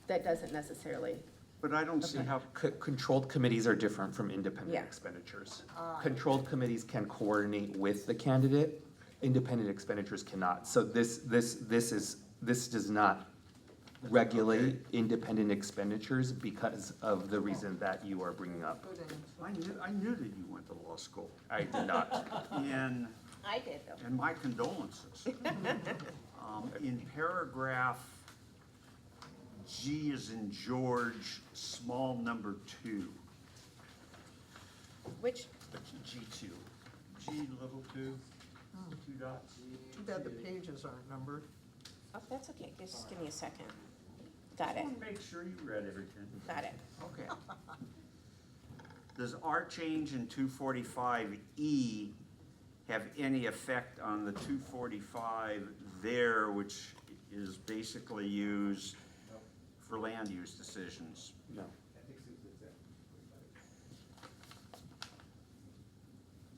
[SPEAKER 12] doesn't necessarily,
[SPEAKER 8] but I don't see how,
[SPEAKER 1] Controlled committees are different from independent
[SPEAKER 12] Yeah.
[SPEAKER 1] expenditures. Controlled committees can coordinate with the candidate, independent expenditures cannot. So this does not regulate independent expenditures because of the reason that you are bringing up.
[SPEAKER 8] I knew that you went to law school,
[SPEAKER 1] I did not.
[SPEAKER 8] and,
[SPEAKER 12] I did though.
[SPEAKER 8] and my condolences. In paragraph G is in George, small number 2.
[SPEAKER 12] Which,
[SPEAKER 1] G2.
[SPEAKER 8] G little 2, 2 dots.
[SPEAKER 10] Too bad the pages aren't numbered.
[SPEAKER 12] oh, that's okay, just give me a second. Got it,
[SPEAKER 8] Make sure you read everything.
[SPEAKER 12] got it.
[SPEAKER 8] Okay. Does our change in 245E have any effect on the 245 there, which is basically used for land use decisions?
[SPEAKER 1] No.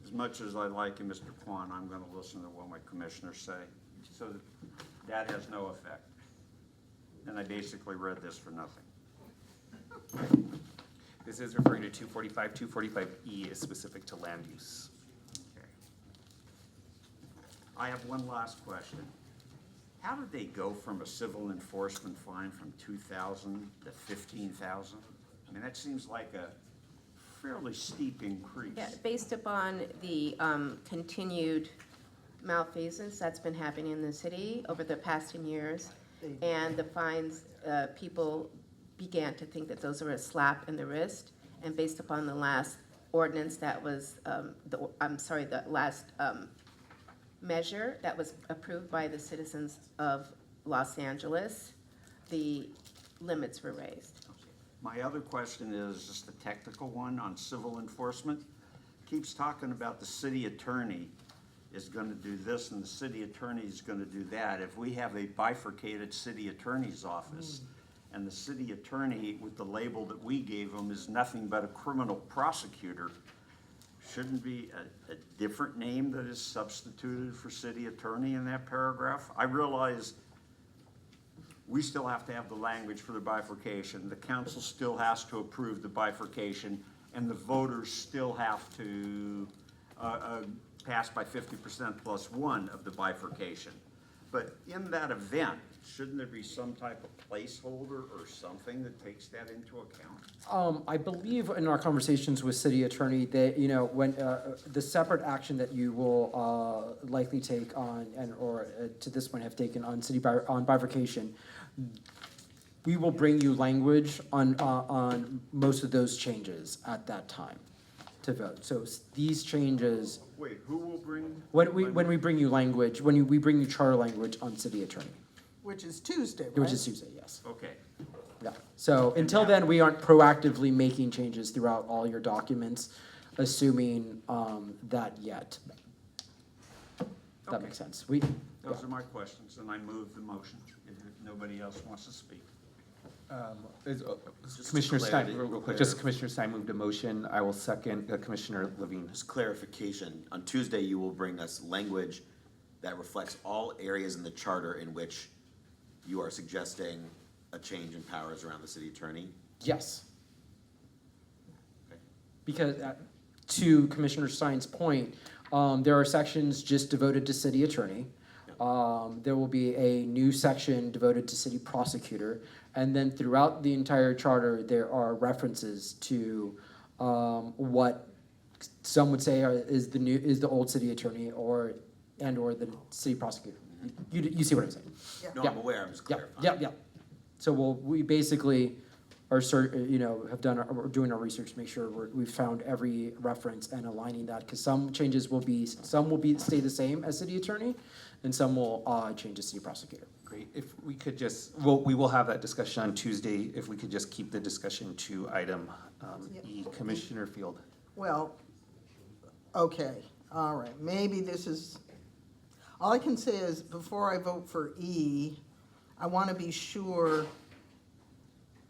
[SPEAKER 8] As much as I like you, Mr. Kwan, I'm gonna listen to what my commissioners say. So that has no effect. And I basically read this for nothing.
[SPEAKER 1] This is referring to 245. 245E is specific to land use.
[SPEAKER 8] Okay. I have one last question. How did they go from a civil enforcement fine from 2,000 to 15,000? I mean, that seems like a fairly steep increase.
[SPEAKER 12] Yeah, based upon the continued malfeasance that's been happening in the city over the past 10 years, and the fines, people began to think that those were a slap in the wrist, and based upon the last ordinance that was, the last measure that was approved by the citizens of Los Angeles, the limits were raised.
[SPEAKER 8] My other question is just a technical one on civil enforcement. Keeps talking about the city attorney is gonna do this and the city attorney is gonna do that. If we have a bifurcated city attorney's office and the city attorney with the label that we gave him is nothing but a criminal prosecutor, shouldn't be a different name that is substituted for city attorney in that paragraph? I realize we still have to have the language for the bifurcation. The council still has to approve the bifurcation, and the voters still have to pass by 50% plus one of the bifurcation. But in that event, shouldn't there be some type of placeholder or something that takes that into account?
[SPEAKER 11] I believe in our conversations with city attorney that, you know, when, the separate action that you will, likely take on, or to this point have taken on on bifurcation, we will bring you language on most of those changes at that time to vote. So these changes,
[SPEAKER 8] Wait, who will bring?
[SPEAKER 11] when we bring you language, we bring you charter language on city attorney,
[SPEAKER 10] Which is Tuesday, right?
[SPEAKER 11] which is Tuesday, yes.
[SPEAKER 8] Okay.
[SPEAKER 11] Yeah, so until then, we aren't proactively making changes throughout all your documents, assuming, that yet. That
[SPEAKER 8] Okay.
[SPEAKER 11] makes sense.
[SPEAKER 8] Those are my questions, and I move the motion if nobody else wants to speak.
[SPEAKER 1] Commissioner Stein,
[SPEAKER 14] clarity-
[SPEAKER 1] real quick, just Commissioner Stein moved a motion. I will second Commissioner Levine.
[SPEAKER 14] Just clarification, on Tuesday, you will bring us language that reflects all areas in the charter in which you are suggesting a change in powers around the city attorney?
[SPEAKER 11] Yes.
[SPEAKER 14] Okay.
[SPEAKER 11] Because, to Commissioner Stein's point, there are sections just devoted to city attorney. There will be a new section devoted to city prosecutor. And then throughout the entire charter, there are references to, what some would say is the old city attorney or the city prosecutor. You see what I'm saying?
[SPEAKER 14] No,
[SPEAKER 11] Yeah.
[SPEAKER 14] I'm aware, I'm just
[SPEAKER 11] Yeah,
[SPEAKER 14] clarifying.
[SPEAKER 11] yeah. So we basically are we're doing our research to make sure we've found every reference and aligning that, because some changes will stay the same as city attorney, and some will change to city prosecutor.
[SPEAKER 1] Great. If we could just, well, we will have that discussion on Tuesday. If we could just keep the discussion to item E. Commissioner Field.
[SPEAKER 10] Well, okay, all right, maybe this is, all I can say is, before I vote for E, I want to be sure,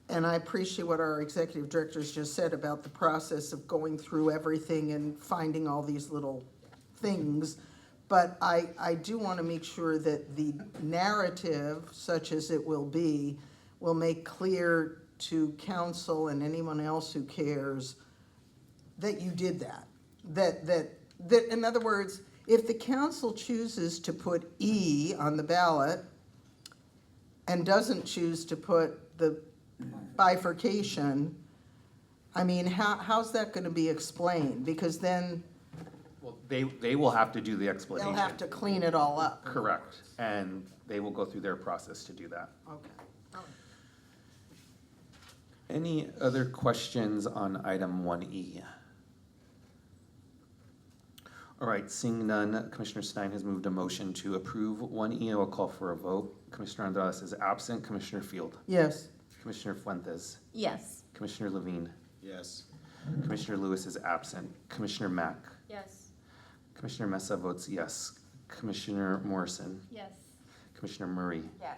[SPEAKER 10] and I appreciate what our executive directors just said about the process of going through everything and finding all these little things, but I do want to make sure that the narrative, such as it will be, will make clear to council and anyone else who cares that you did that. That, in other words, if the council chooses to put E on the ballot and doesn't choose to put the bifurcation, I mean, how's that gonna be explained? Because then
[SPEAKER 1] Well, they will have to do the
[SPEAKER 10] they'll
[SPEAKER 1] explanation.
[SPEAKER 10] have to clean it all up.
[SPEAKER 1] Correct. And they will go through their process to do that.
[SPEAKER 10] Okay. All right.
[SPEAKER 1] Any other questions on item 1E? All right, seeing none, Commissioner Stein has moved a motion to approve 1E. I will call for a vote. Commissioner Andrade is absent. Commissioner Field.
[SPEAKER 10] Yes.
[SPEAKER 1] Commissioner Fuentes.
[SPEAKER 12] Yes.
[SPEAKER 1] Commissioner Levine.
[SPEAKER 14] Yes.
[SPEAKER 1] Commissioner Lewis is absent. Commissioner Mack.
[SPEAKER 13] Yes.
[SPEAKER 1] Commissioner Mesa votes yes. Commissioner Morrison.
[SPEAKER 13] Yes.
[SPEAKER 1] Commissioner Murray.
[SPEAKER 12] Yes.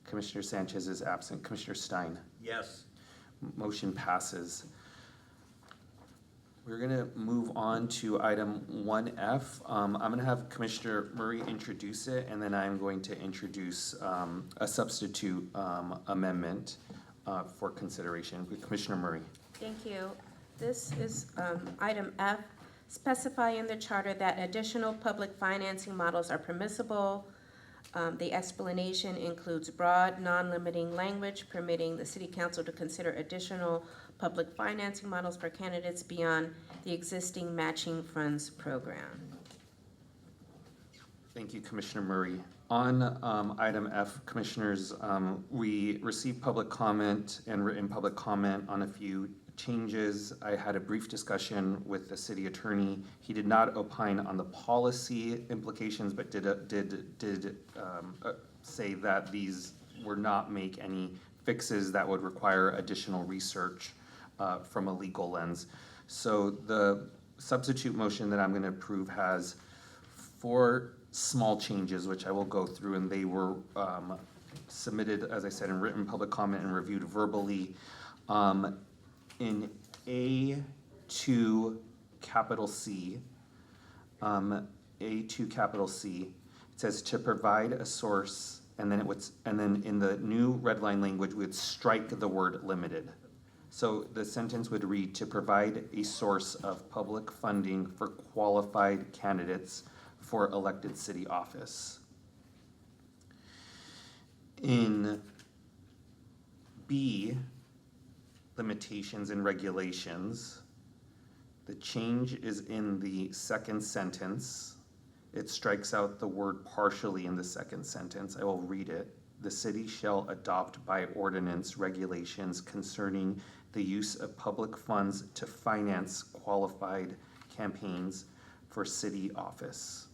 [SPEAKER 1] Commissioner Sanchez is absent. Commissioner Stein.
[SPEAKER 8] Yes.
[SPEAKER 1] Motion passes. We're gonna move on to item 1F. I'm gonna have Commissioner Murray introduce it, and then I'm going to introduce a substitute amendment for consideration. Commissioner Murray.
[SPEAKER 12] Thank you. This is item F, specify in the charter that additional public financing models are permissible. The explanation includes broad, non-limiting language permitting the city council to consider additional public financing models for candidates beyond the existing matching funds program.
[SPEAKER 1] Thank you, Commissioner Murray. On item F, Commissioners, we received public comment and written public comment on a few changes. I had a brief discussion with the city attorney. He did not opine on the policy implications, but did say that these would not make any fixes that would require additional research from a legal lens. So the substitute motion that I'm gonna approve has 4 small changes, which I will go through, and they were submitted, as I said, in written public comment and reviewed verbally. In A2 capital C, A2 capital C, it says to provide a source, and then in the new red line language, we would strike the word limited. So the sentence would read, to provide a source of public funding for qualified candidates for elected city office. In B, limitations and regulations, the change is in the second sentence. It strikes out the word partially in the second sentence. I will read it. The city shall adopt by ordinance regulations concerning the use of public funds to finance qualified campaigns for city office.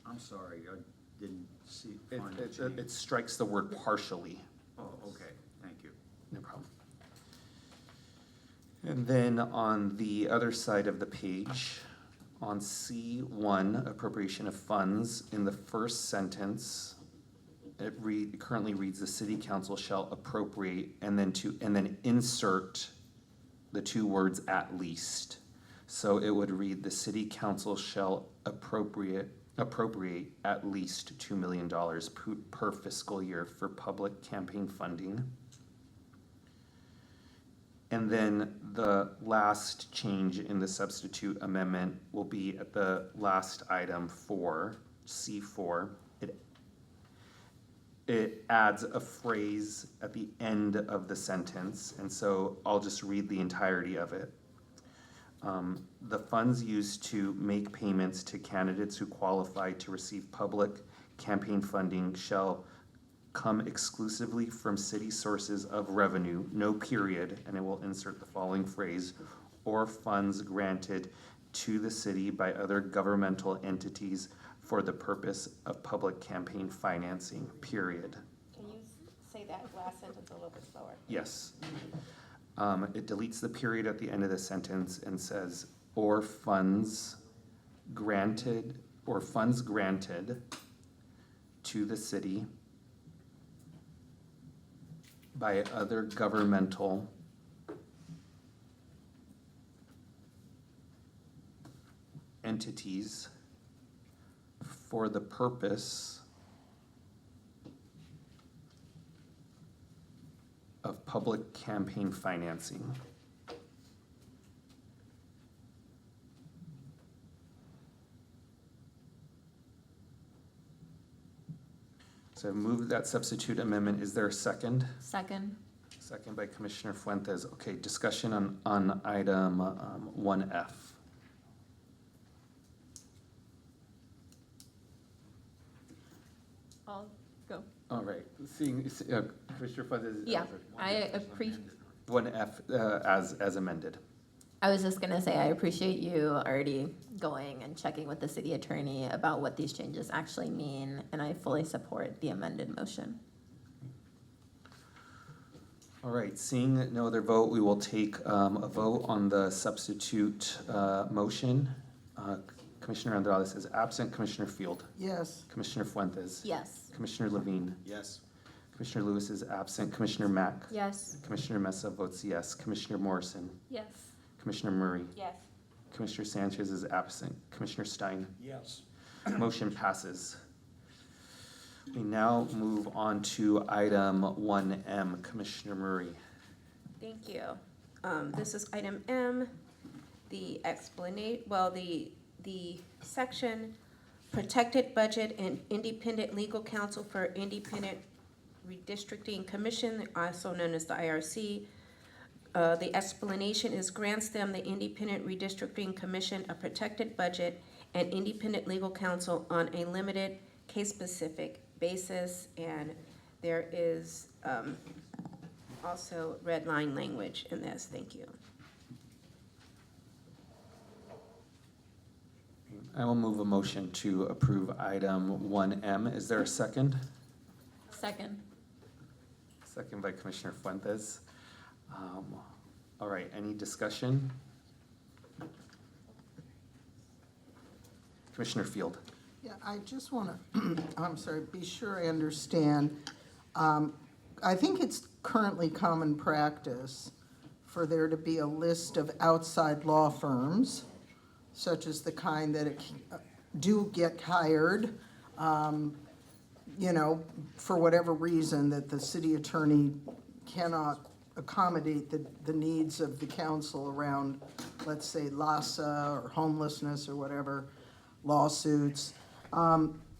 [SPEAKER 8] I'm sorry, I didn't see,
[SPEAKER 1] It,
[SPEAKER 8] find the
[SPEAKER 1] it,
[SPEAKER 8] change.
[SPEAKER 1] it strikes the word partially.
[SPEAKER 8] Oh, okay, thank you.
[SPEAKER 1] No problem. And then on the other side of the page, on C1, appropriation of funds, in the first sentence, it currently reads, the city council shall appropriate, and then insert the two words at least. So it would read, the city council shall appropriate at least $2 million per fiscal year for public campaign funding. And then the last change in the substitute amendment will be at the last item 4, C4. It adds a phrase at the end of the sentence, and so I'll just read the entirety of it. The funds used to make payments to candidates who qualify to receive public campaign funding shall come exclusively from city sources of revenue, no period, and it will insert the following phrase, or funds granted to the city by other governmental entities for the purpose of public campaign financing, period.
[SPEAKER 12] Can you say that last sentence a little bit slower?
[SPEAKER 1] Yes. It deletes the period at the end of the sentence and says, or funds granted to the city by other governmental entities for the purpose of public campaign financing. So I've moved that substitute amendment. Is there a second?
[SPEAKER 13] Second.
[SPEAKER 1] Second by Commissioner Fuentes. Okay, discussion on item 1F.
[SPEAKER 13] I'll go.
[SPEAKER 1] All right, seeing, Commissioner Fuentes.
[SPEAKER 16] Yeah, I appreciate,
[SPEAKER 1] 1F as amended.
[SPEAKER 16] I was just gonna say, I appreciate you already going and checking with the city attorney about what these changes actually mean, and I fully support the amended motion.
[SPEAKER 1] All right, seeing no other vote, we will take a vote on the substitute motion. Commissioner Andrade is absent. Commissioner Field.
[SPEAKER 10] Yes.
[SPEAKER 1] Commissioner Fuentes.
[SPEAKER 16] Yes.
[SPEAKER 1] Commissioner Levine.
[SPEAKER 14] Yes.
[SPEAKER 1] Commissioner Lewis is absent. Commissioner Mack.
[SPEAKER 16] Yes.
[SPEAKER 1] Commissioner Mesa votes yes. Commissioner Morrison.
[SPEAKER 13] Yes.
[SPEAKER 1] Commissioner Murray.
[SPEAKER 12] Yes.
[SPEAKER 1] Commissioner Sanchez is absent. Commissioner Stein.
[SPEAKER 3] Yes.
[SPEAKER 1] Motion passes. We now move on to item 1M. Commissioner Murray.
[SPEAKER 12] Thank you. This is item M, the the section, protected budget and independent legal counsel for independent redistricting commission, also known as the IRC. The explanation is grants them, the independent redistricting commission, a protected budget and independent legal counsel on a limited case-specific basis, and there is also red line language in this. Thank you.
[SPEAKER 1] I will move a motion to approve item 1M. Is there a second?
[SPEAKER 16] Second.
[SPEAKER 1] Second by Commissioner Fuentes. All right, any discussion? Commissioner Field.
[SPEAKER 10] Yeah, I just want to, I'm sorry, be sure I understand. I think it's currently common practice for there to be a list of outside law firms, such as the kind that do get hired, you know, for whatever reason, that the city attorney cannot accommodate the needs of the council around, let's say, LASA or homelessness or whatever, lawsuits.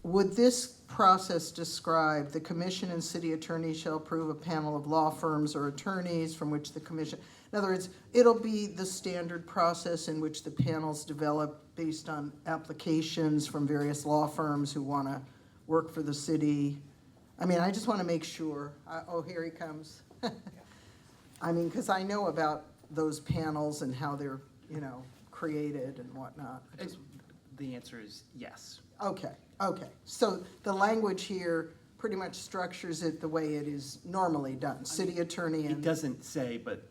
[SPEAKER 10] Would this process describe the commission and city attorney shall approve a panel of law firms or attorneys from which the commission, in other words, it'll be the standard process in which the panels develop based on applications from various law firms who want to work for the city. I mean, I just want to make sure. Oh, here he comes. I mean, because I know about those panels and how they're, you know, created and whatnot.
[SPEAKER 17] The answer is yes.
[SPEAKER 10] Okay. So the language here pretty much structures it the way it is normally done, city attorney
[SPEAKER 17] It
[SPEAKER 10] and.
[SPEAKER 17] doesn't say, but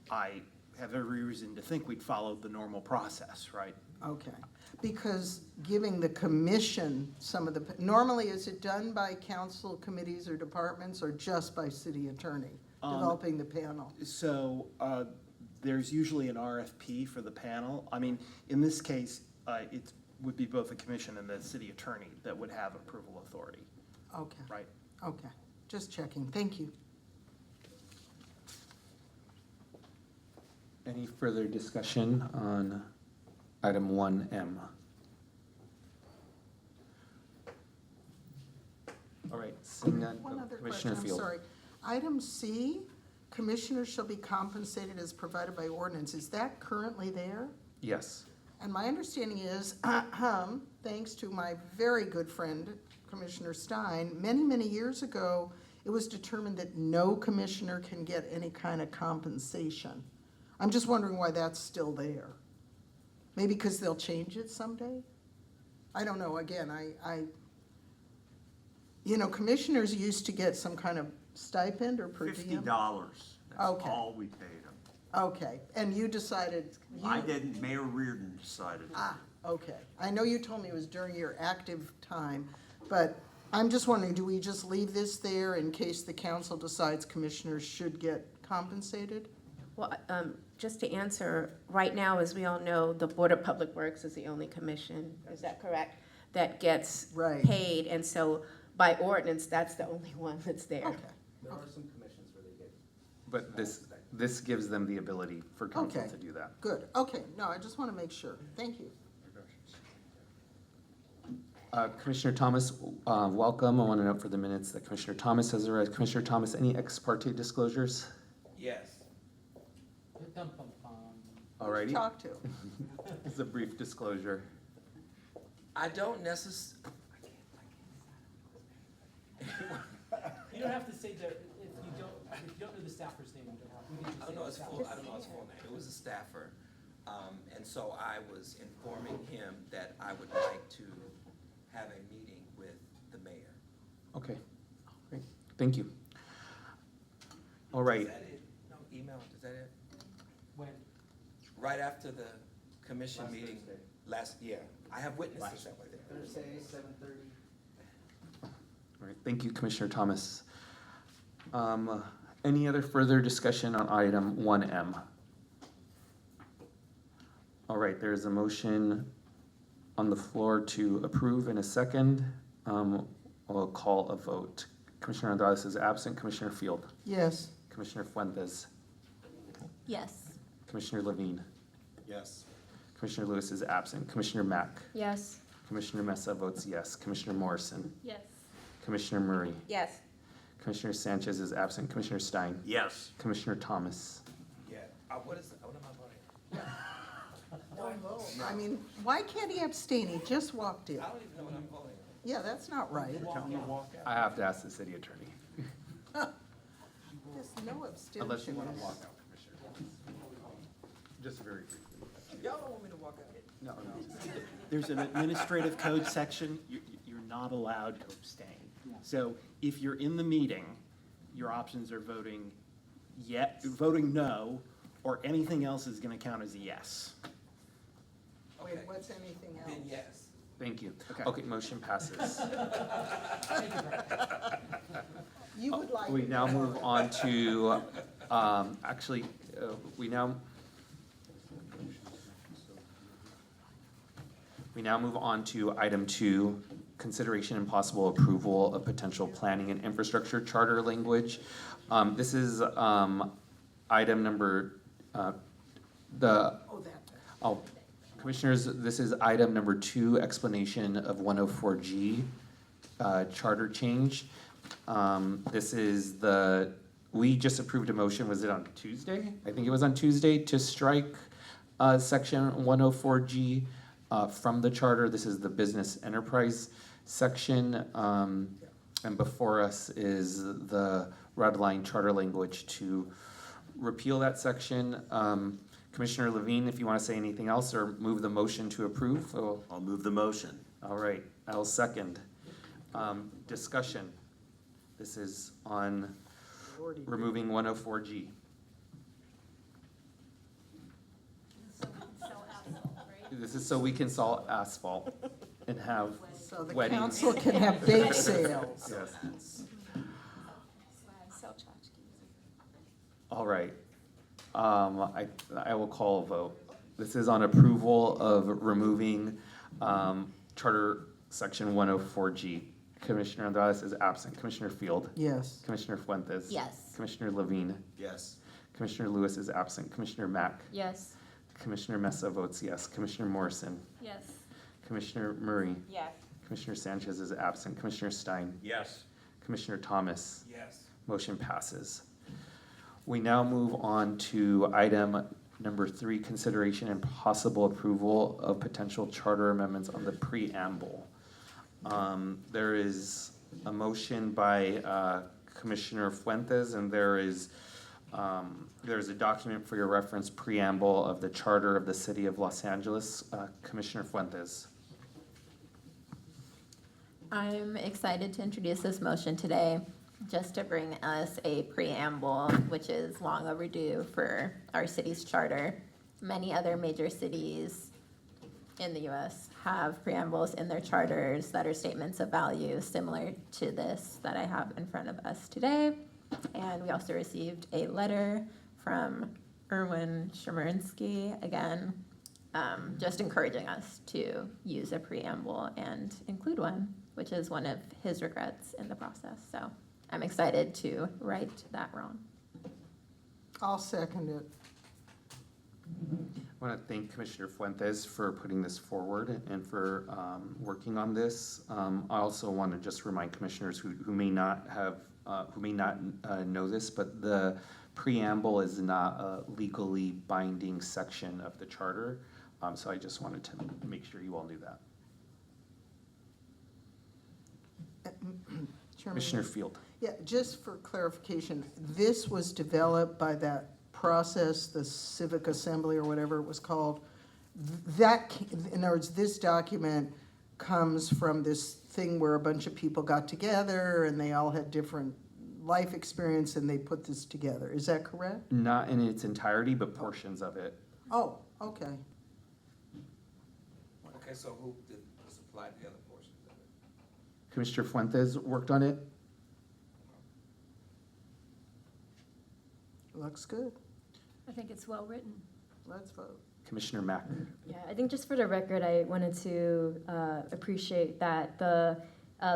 [SPEAKER 17] I have every reason to think we'd follow the normal process, right?
[SPEAKER 10] Okay, because giving the commission some of the, normally is it done by council committees or departments or just by city attorney developing the panel?
[SPEAKER 17] So there's usually an RFP for the panel. I mean, in this case, it would be both the commission and the city attorney that would have approval authority,
[SPEAKER 10] Okay,
[SPEAKER 17] right?
[SPEAKER 10] okay, just checking, thank you.
[SPEAKER 1] Any further discussion on item 1M? All right, seeing none,
[SPEAKER 10] One other
[SPEAKER 1] Commissioner
[SPEAKER 10] question, I'm
[SPEAKER 1] Field.
[SPEAKER 10] sorry. Item C, commissioners shall be compensated as provided by ordinance, is that currently there?
[SPEAKER 1] Yes.
[SPEAKER 10] And my understanding is, thanks to my very good friend, Commissioner Stein, many years ago, it was determined that no commissioner can get any kind of compensation. I'm just wondering why that's still there. Maybe because they'll change it someday? I don't know, again, you know, commissioners used to get some kind of stipend or per diem?
[SPEAKER 8] $50, that's
[SPEAKER 10] Okay.
[SPEAKER 8] all we paid them.
[SPEAKER 10] Okay, and you decided.
[SPEAKER 8] I didn't, Mayor Reardon decided.
[SPEAKER 10] Okay, I know you told me it was during your active time, but I'm just wondering, do we just leave this there in case the council decides commissioners should get compensated?
[SPEAKER 12] Well, just to answer, right now, as we all know, the Board of Public Works is the only commission, is that correct? That gets
[SPEAKER 10] Right.
[SPEAKER 12] paid, and so by ordinance, that's the only one that's there.
[SPEAKER 10] Okay,
[SPEAKER 15] There are some commissions where they get.
[SPEAKER 1] But this gives them the ability for council
[SPEAKER 10] Okay.
[SPEAKER 1] to do that.
[SPEAKER 10] good, okay, no, I just want to make sure, thank you.
[SPEAKER 1] Commissioner Thomas, welcome. I want to note for the minutes that Commissioner Thomas has arrived. Commissioner Thomas, any ex parte disclosures?
[SPEAKER 11] Yes.
[SPEAKER 1] All righty.
[SPEAKER 10] Talk to.
[SPEAKER 1] It's a brief disclosure.
[SPEAKER 11] I don't necessarily.
[SPEAKER 18] You don't have to say that, if you don't know the staffer's name, you don't have, we can just say the staffer's
[SPEAKER 11] I don't know his full name. It was a staffer. And so I was informing him that I would like to have a meeting with the mayor.
[SPEAKER 1] Okay, great. Thank you. All right.
[SPEAKER 11] Is that it? No, email, is that it?
[SPEAKER 18] When?
[SPEAKER 11] Right after the commission
[SPEAKER 15] Last
[SPEAKER 11] meeting
[SPEAKER 15] Thursday.
[SPEAKER 11] last year. I have witnesses that were there.
[SPEAKER 15] Thursday, 7:30.
[SPEAKER 1] All right, thank you, Commissioner Thomas. Any other further discussion on item 1M? All right, there is a motion on the floor to approve in a second. We'll call a vote. Commissioner Andrade is absent. Commissioner Field?
[SPEAKER 10] Yes,
[SPEAKER 1] Commissioner Fuentes?
[SPEAKER 16] Yes.
[SPEAKER 1] Commissioner Levine?
[SPEAKER 14] Yes.
[SPEAKER 1] Commissioner Lewis is absent. Commissioner Mack?
[SPEAKER 16] Yes.
[SPEAKER 1] Commissioner Mesa votes yes. Commissioner Morrison?
[SPEAKER 13] Yes.
[SPEAKER 1] Commissioner Murray?
[SPEAKER 12] Yes.
[SPEAKER 1] Commissioner Sanchez is absent. Commissioner Stein?
[SPEAKER 8] Yes.
[SPEAKER 1] Commissioner Thomas?
[SPEAKER 11] Yeah. What am I voting?
[SPEAKER 10] I mean, why can't he abstain? He just walked in.
[SPEAKER 11] I don't even know what I'm voting on.
[SPEAKER 10] Yeah, that's not right.
[SPEAKER 1] I have to ask the city attorney.
[SPEAKER 10] There's no abstention.
[SPEAKER 1] Unless you want to walk out, Commissioner. Just very briefly.
[SPEAKER 11] Y'all don't want me to walk out?
[SPEAKER 1] No, no.
[SPEAKER 17] There's an administrative code section, you're not allowed to abstain. So if you're in the meeting, your options are voting voting no, or anything else is gonna count as a yes.
[SPEAKER 10] Wait, what's anything else?
[SPEAKER 11] Then yes.
[SPEAKER 1] Thank you.
[SPEAKER 17] Okay.
[SPEAKER 1] Okay, motion passes.
[SPEAKER 10] You would like.
[SPEAKER 1] We now move on to Actually, we now move on to item 2, consideration and possible approval of potential planning and infrastructure charter language. This is item number, Commissioners, this is item number 2, explanation of 104G charter change. This is we just approved a motion, was it on Tuesday? I think it was on Tuesday, to strike section 104G from the charter. This is the business enterprise section. And before us is the red line charter language to repeal that section. Commissioner Levine, if you want to say anything else or move the motion to approve.
[SPEAKER 14] I'll move the motion.
[SPEAKER 1] All right, I'll second. Discussion. This is on removing 104G. This is so we can sell asphalt and have
[SPEAKER 10] So the
[SPEAKER 1] weddings.
[SPEAKER 10] council can have bake sales.
[SPEAKER 1] Yes. All right. I will call a vote. This is on approval of removing Charter Section 104G. Commissioner Andrade is absent. Commissioner Field.
[SPEAKER 10] Yes.
[SPEAKER 1] Commissioner Fuentes.
[SPEAKER 16] Yes.
[SPEAKER 1] Commissioner Levine.
[SPEAKER 14] Yes.
[SPEAKER 1] Commissioner Lewis is absent. Commissioner Mack.
[SPEAKER 16] Yes.
[SPEAKER 1] Commissioner Mesa votes yes. Commissioner Morrison.
[SPEAKER 13] Yes.
[SPEAKER 1] Commissioner Murray.
[SPEAKER 12] Yes.
[SPEAKER 1] Commissioner Sanchez is absent. Commissioner Stein.
[SPEAKER 8] Yes.
[SPEAKER 1] Commissioner Thomas.
[SPEAKER 8] Yes.
[SPEAKER 1] Motion passes. We now move on to item number 3, consideration and possible approval of potential charter amendments on the preamble. There is a motion by Commissioner Fuentes, and there's a document for your reference, preamble of the Charter of the City of Los Angeles. Commissioner Fuentes.
[SPEAKER 16] I'm excited to introduce this motion today, just to bring us a preamble, which is long overdue for our city's charter. Many other major cities in the U.S. have preambles in their charters that are statements of value similar to this that I have in front of us today. And we also received a letter from Erwin Chemerinsky, again, just encouraging us to use a preamble and include one, which is one of his regrets in the process. So I'm excited to right that wrong.
[SPEAKER 10] I'll second it.
[SPEAKER 1] I want to thank Commissioner Fuentes for putting this forward and for working on this. I also want to just remind commissioners who may not know this, but the preamble is not a legally binding section of the charter. So I just wanted to make sure you all knew that.
[SPEAKER 10] Chairman,
[SPEAKER 1] Commissioner Field.
[SPEAKER 10] Yeah, just for clarification, this was developed by that process, the Civic Assembly or whatever it was called. That, in other words, this document comes from this thing where a bunch of people got together and they all had different life experience and they put this together. Is that correct?
[SPEAKER 1] Not in its entirety, but portions of it.
[SPEAKER 10] Oh, okay.
[SPEAKER 19] Okay, so who did supply the other portions of it?
[SPEAKER 1] Commissioner Fuentes worked on it.
[SPEAKER 10] Looks good.
[SPEAKER 13] I think it's well-written.
[SPEAKER 10] Let's vote.
[SPEAKER 1] Commissioner Mack.
[SPEAKER 20] Yeah, I think just for the record, I wanted to appreciate that the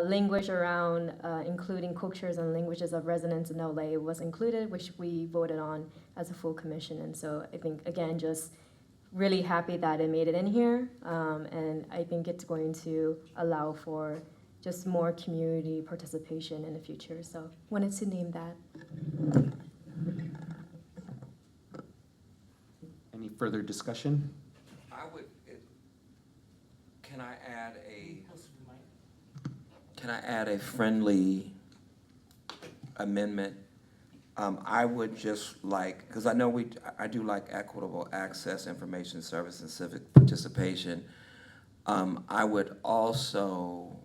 [SPEAKER 20] language around including cultures and languages of residents in LA was included, which we voted on as a full commission. And so I think, again, just really happy that it made it in here. And I think it's going to allow for just more community participation in the future. So wanted to name that.
[SPEAKER 1] Any further discussion?
[SPEAKER 19] Can I add a friendly amendment? I would just like, because I know I do like equitable access, information service, and civic participation. I would also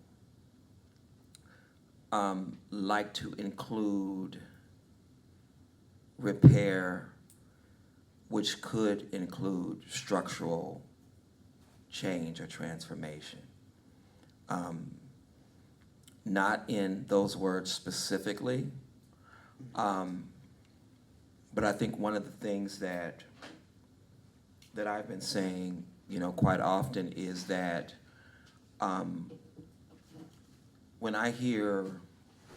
[SPEAKER 19] like to include repair, which could include structural change or transformation. Not in those words specifically, But I think one of the things that I've been saying, quite often is that when I hear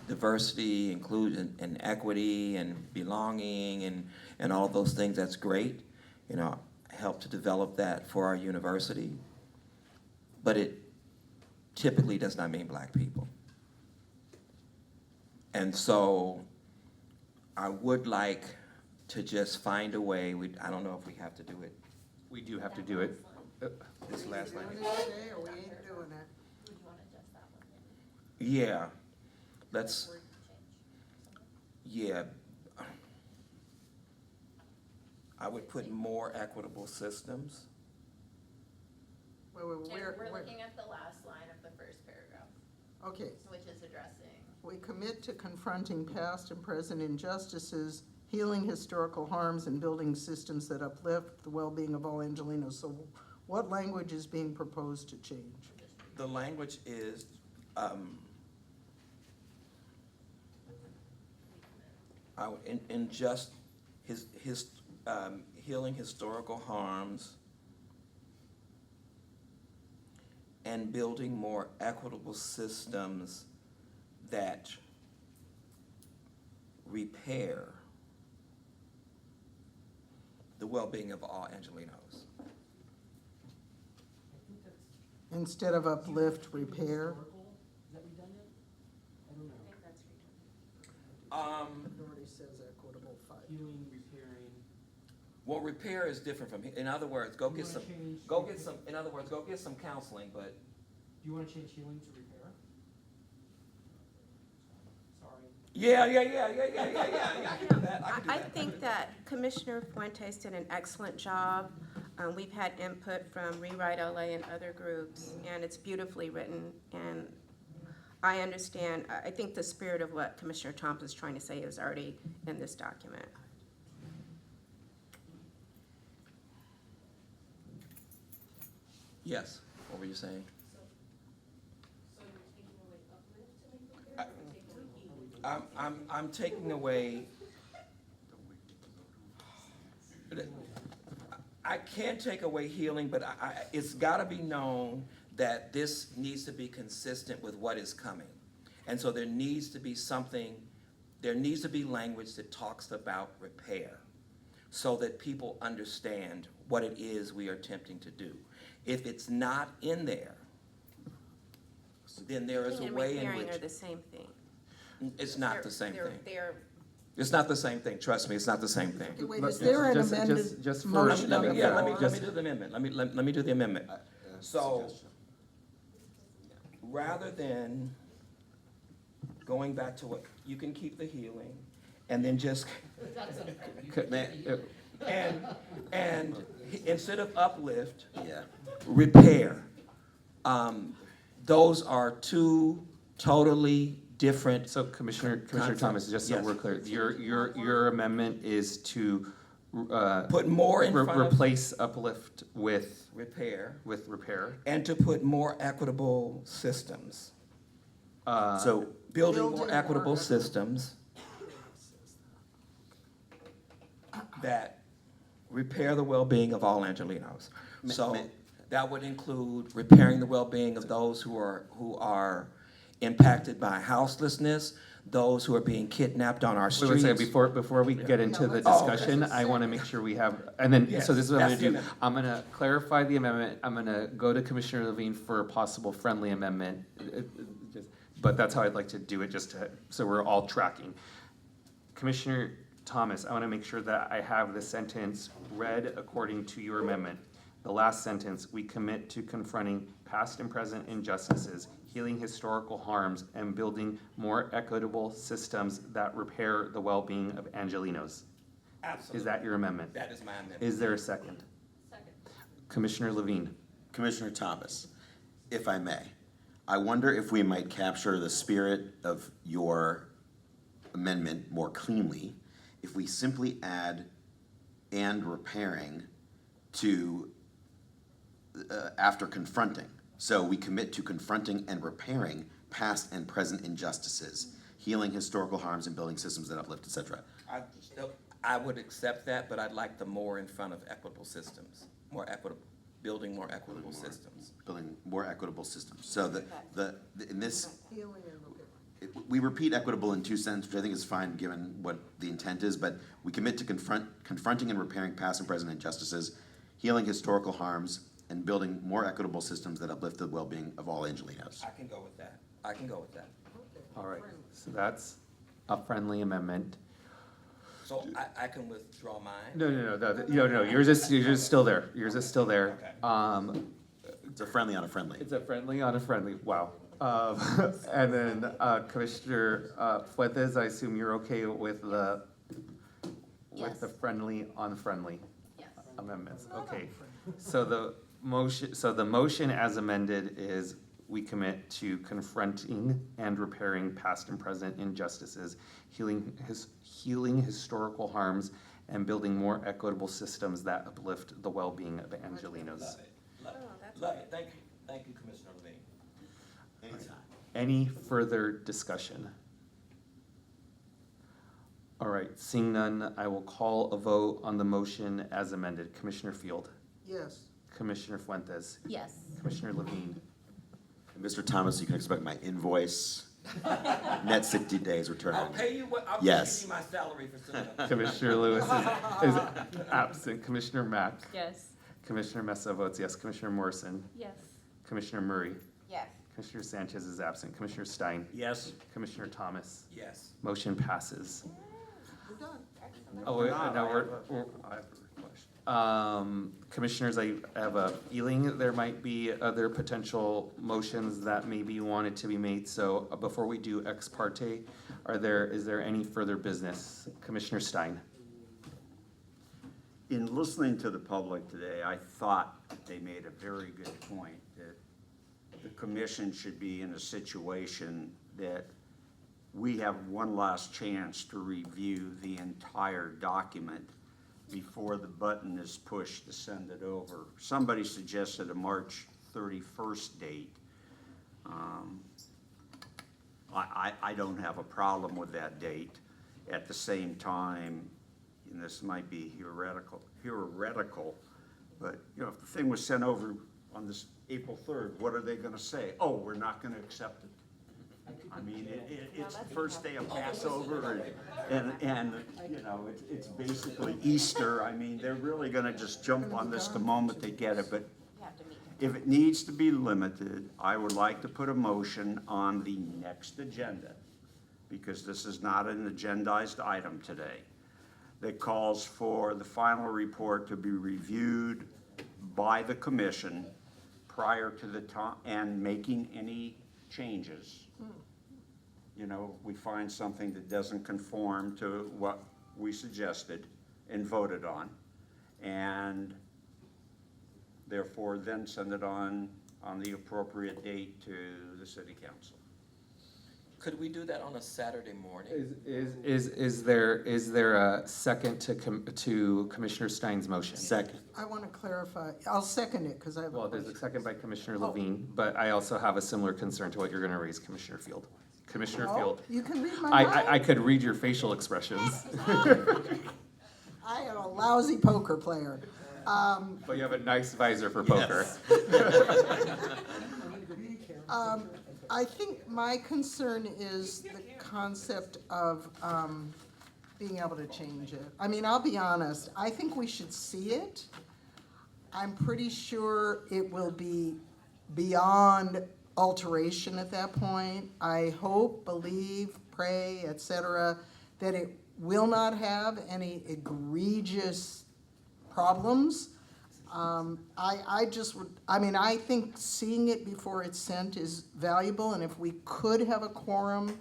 [SPEAKER 19] diversity, inclusion, and equity, and belonging, and all those things, that's great. Help to develop that for our university. But it typically does not mean Black people. And so I would like to just find a way, I don't know if we have to do it.
[SPEAKER 1] We do have to do it.
[SPEAKER 19] This last line.
[SPEAKER 10] Doing it today, or we ain't doing it?
[SPEAKER 19] Yeah, yeah. I would put more equitable systems.
[SPEAKER 10] Wait,
[SPEAKER 16] And we're looking at the last line of the first paragraph,
[SPEAKER 10] okay.
[SPEAKER 16] which is addressing.
[SPEAKER 10] We commit to confronting past and present injustices, healing historical harms, and building systems that uplift the well-being of all Angelenos. So what language is being proposed to change?
[SPEAKER 19] The language is, in just healing historical harms and building more equitable systems that repair the well-being of all Angelenos.
[SPEAKER 10] Instead of uplift, repair?
[SPEAKER 18] Is that redundant? I don't know.
[SPEAKER 10] It already says equitable fight.
[SPEAKER 18] Healing, repairing.
[SPEAKER 19] Well, repair is different from, in other words, go get some counseling, but
[SPEAKER 18] Do you wanna change healing to repair? Sorry.
[SPEAKER 19] yeah. I can do that.
[SPEAKER 12] I think that Commissioner Fuentes did an excellent job. We've had input from Rewrite LA and other groups, and it's beautifully written. And I understand, I think the spirit of what Commissioner Thompson is trying to say is already in this document.
[SPEAKER 19] Yes, what were you saying? I'm taking away. I can't take away healing, but it's gotta be known that this needs to be consistent with what is coming. And so there needs to be language that talks about repair, so that people understand what it is we are attempting to do. If it's not in there, then there is a way in
[SPEAKER 12] Healing and repairing
[SPEAKER 19] which.
[SPEAKER 12] are the same thing.
[SPEAKER 19] It's not the same thing.
[SPEAKER 12] They're
[SPEAKER 19] It's not the same thing, trust me, it's not the same thing.
[SPEAKER 10] Okay, wait, is there an amended motion on the floor?
[SPEAKER 19] Let me do the amendment, let me do the amendment. So, rather than going back to what, you can keep the healing, and then just. And instead of uplift, repair. Those are two totally different.
[SPEAKER 1] So Commissioner
[SPEAKER 19] concepts.
[SPEAKER 1] Thomas, just so
[SPEAKER 19] Yes.
[SPEAKER 1] we're clear, your amendment is to
[SPEAKER 19] Put more in front of.
[SPEAKER 1] replace uplift with
[SPEAKER 19] Repair.
[SPEAKER 1] repair.
[SPEAKER 19] And to put more equitable systems.
[SPEAKER 1] So
[SPEAKER 19] Building more equitable systems that repair the well-being of all Angelenos. So that would include repairing the well-being of those who are impacted by houselessness, those who are being kidnapped on our
[SPEAKER 1] wait
[SPEAKER 19] streets.
[SPEAKER 1] one second, before we get into the discussion, I want to make sure we have, and then,
[SPEAKER 19] Yes,
[SPEAKER 1] so this is what I'm
[SPEAKER 19] that's
[SPEAKER 1] gonna
[SPEAKER 19] the
[SPEAKER 1] do.
[SPEAKER 19] amendment.
[SPEAKER 1] I'm gonna clarify the amendment, I'm gonna go to Commissioner Levine for a possible friendly amendment. But that's how I'd like to do it, just to, so we're all tracking. Commissioner Thomas, I want to make sure that I have the sentence read according to your amendment. The last sentence, we commit to confronting past and present injustices, healing historical harms, and building more equitable systems that repair the well-being of Angelenos.
[SPEAKER 19] Absolutely.
[SPEAKER 1] Is that your amendment?
[SPEAKER 19] That is my amendment.
[SPEAKER 1] Is there a second?
[SPEAKER 13] Second.
[SPEAKER 1] Commissioner Levine.
[SPEAKER 14] Commissioner Thomas, if I may, I wonder if we might capture the spirit of your amendment more cleanly if we simply add "and repairing" to after confronting. So we commit to confronting and repairing past and present injustices, healing historical harms and building systems that uplift, et cetera.
[SPEAKER 19] I would accept that, but I'd like the more in front of equitable systems, more equitable, building more equitable systems.
[SPEAKER 14] Building more equitable systems. So in this, we repeat equitable in 2 sentences, which I think is fine given what the intent is, but we commit to confronting and repairing past and present injustices, healing historical harms, and building more equitable systems that uplift the well-being of all Angelenos.
[SPEAKER 19] I can go with that. I can go with that.
[SPEAKER 1] All right, so that's a friendly amendment.
[SPEAKER 19] So I can withdraw mine?
[SPEAKER 1] No, yours is still there. Yours is still there.
[SPEAKER 14] It's a friendly on a friendly.
[SPEAKER 1] It's a friendly on a friendly, wow. And then Commissioner Fuentes, I assume you're okay with the friendly on friendly amendments? Okay, so the motion as amended is we commit to confronting and repairing past and present injustices, healing historical harms, and building more equitable systems that uplift the well-being of Angelenos.
[SPEAKER 19] Love it. Thank you, Commissioner Levine.
[SPEAKER 1] Any further discussion? All right, seeing none, I will call a vote on the motion as amended. Commissioner Field,
[SPEAKER 10] Yes.
[SPEAKER 1] Commissioner Fuentes,
[SPEAKER 16] Yes.
[SPEAKER 1] Commissioner Levine,
[SPEAKER 14] And Mr. Thomas, you can expect my invoice, net 60 days return.
[SPEAKER 19] I'll pay you I'll
[SPEAKER 14] Yes.
[SPEAKER 19] give you my salary for sitting up.
[SPEAKER 1] Commissioner Lewis is absent. Commissioner Mack,
[SPEAKER 13] Yes.
[SPEAKER 1] Commissioner Mesa votes yes. Commissioner Morrison,
[SPEAKER 13] Yes.
[SPEAKER 1] Commissioner Murray,
[SPEAKER 12] Yes.
[SPEAKER 1] Commissioner Sanchez is absent. Commissioner Stein,
[SPEAKER 17] Yes.
[SPEAKER 1] Commissioner Thomas.
[SPEAKER 19] Yes.
[SPEAKER 1] Motion passes.
[SPEAKER 10] We're done.
[SPEAKER 1] Oh, wait, no, I have a request. Commissioners, I have a feeling there might be other potential motions that maybe wanted to be made, so before we do ex parte, is there any further business? Commissioner Stein?
[SPEAKER 8] In listening to the public today, I thought they made a very good point that the commission should be in a situation that we have one last chance to review the entire document before the button is pushed to send it over. Somebody suggested a March 31st date. I don't have a problem with that date. At the same time, and this might be heretical, but if the thing was sent over on this April 3rd, what are they gonna say? Oh, we're not gonna accept it. I mean, it's the first day of Passover and it's basically Easter. I mean, they're really gonna just jump on this the moment they get it, but if it needs to be limited, I would like to put a motion on the next agenda, because this is not an agendized item today, that calls for the final report to be reviewed by the commission prior to the time, and making any changes. We find something that doesn't conform to what we suggested and voted on, and therefore then send it on the appropriate date to the city council.
[SPEAKER 19] Could we do that on a Saturday morning?
[SPEAKER 1] Is there a second to Commissioner Stein's motion?
[SPEAKER 14] Second.
[SPEAKER 10] I want to clarify. I'll second it because I have a
[SPEAKER 1] Well,
[SPEAKER 10] question.
[SPEAKER 1] there's a second by Commissioner Levine, but I also have a similar concern to what you're gonna raise, Commissioner Field. Commissioner
[SPEAKER 10] Oh,
[SPEAKER 1] Field,
[SPEAKER 10] you can read my mind.
[SPEAKER 1] I could read your facial expressions,
[SPEAKER 10] I am a lousy poker player.
[SPEAKER 1] but you have a nice visor for poker.
[SPEAKER 10] I think my concern is the concept of being able to change it. I mean, I'll be honest, I think we should see it. I'm pretty sure it will be beyond alteration at that point. I hope, believe, pray, etc., that it will not have any egregious problems. I think seeing it before it's sent is valuable, and if we could have a quorum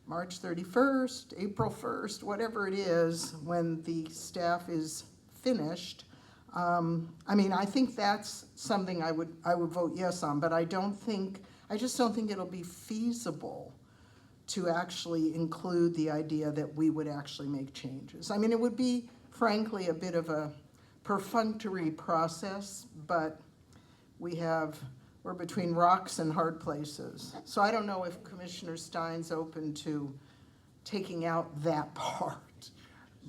[SPEAKER 10] March 31st, April 1st, whatever it is, when the staff is finished, I think that's something I would vote yes on, but I just don't think it'll be feasible to actually include the idea that we would actually make changes. I mean, it would be, frankly, a bit of a perfunctory process, but we have we're between rocks and hard places. So I don't know if Commissioner Stein's open to taking out that part.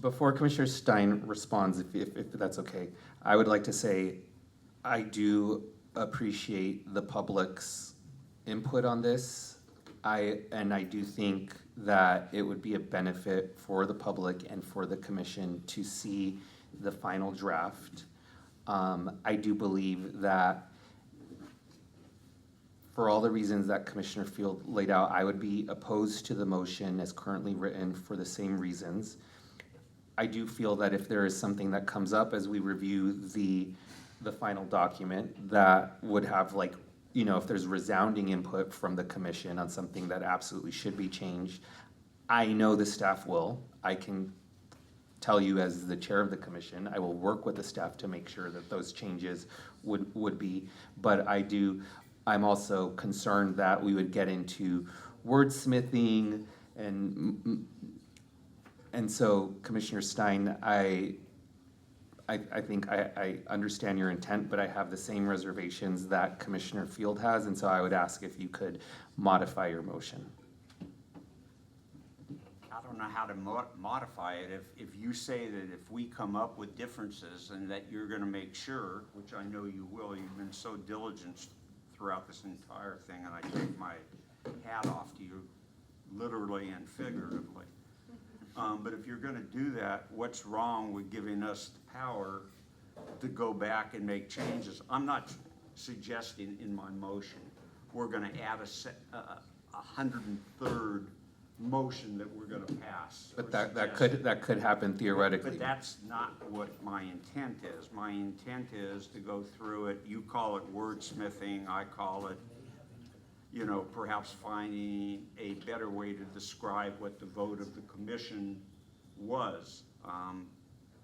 [SPEAKER 1] Before Commissioner Stein responds, if that's okay, I would like to say, I do appreciate the public's input on this. And I do think that it would be a benefit for the public and for the commission to see the final draft. I do believe that for all the reasons that Commissioner Field laid out, I would be opposed to the motion as currently written for the same reasons. I do feel that if there is something that comes up as we review the final document that would have, like, you know, if there's resounding input from the commission on something that absolutely should be changed, I know the staff will. I can tell you as the chair of the commission, I will work with the staff to make sure that those changes would be, but I'm also concerned that we would get into wordsmithing and so Commissioner Stein, I think I understand your intent, but I have the same reservations that Commissioner Field has, and so I would ask if you could modify your motion.
[SPEAKER 8] I don't know how to modify it. If you say that if we come up with differences and that you're gonna make sure, which I know you will, you've been so diligent throughout this entire thing, and I take my hat off to you, literally and figuratively. But if you're gonna do that, what's wrong with giving us the power to go back and make changes? I'm not suggesting in my motion, we're gonna add a 103rd motion that we're gonna pass.
[SPEAKER 1] But that could happen theoretically.
[SPEAKER 8] But that's not what my intent is. My intent is to go through it, you call it wordsmithing, I call it, you know, perhaps finding a better way to describe what the vote of the commission was.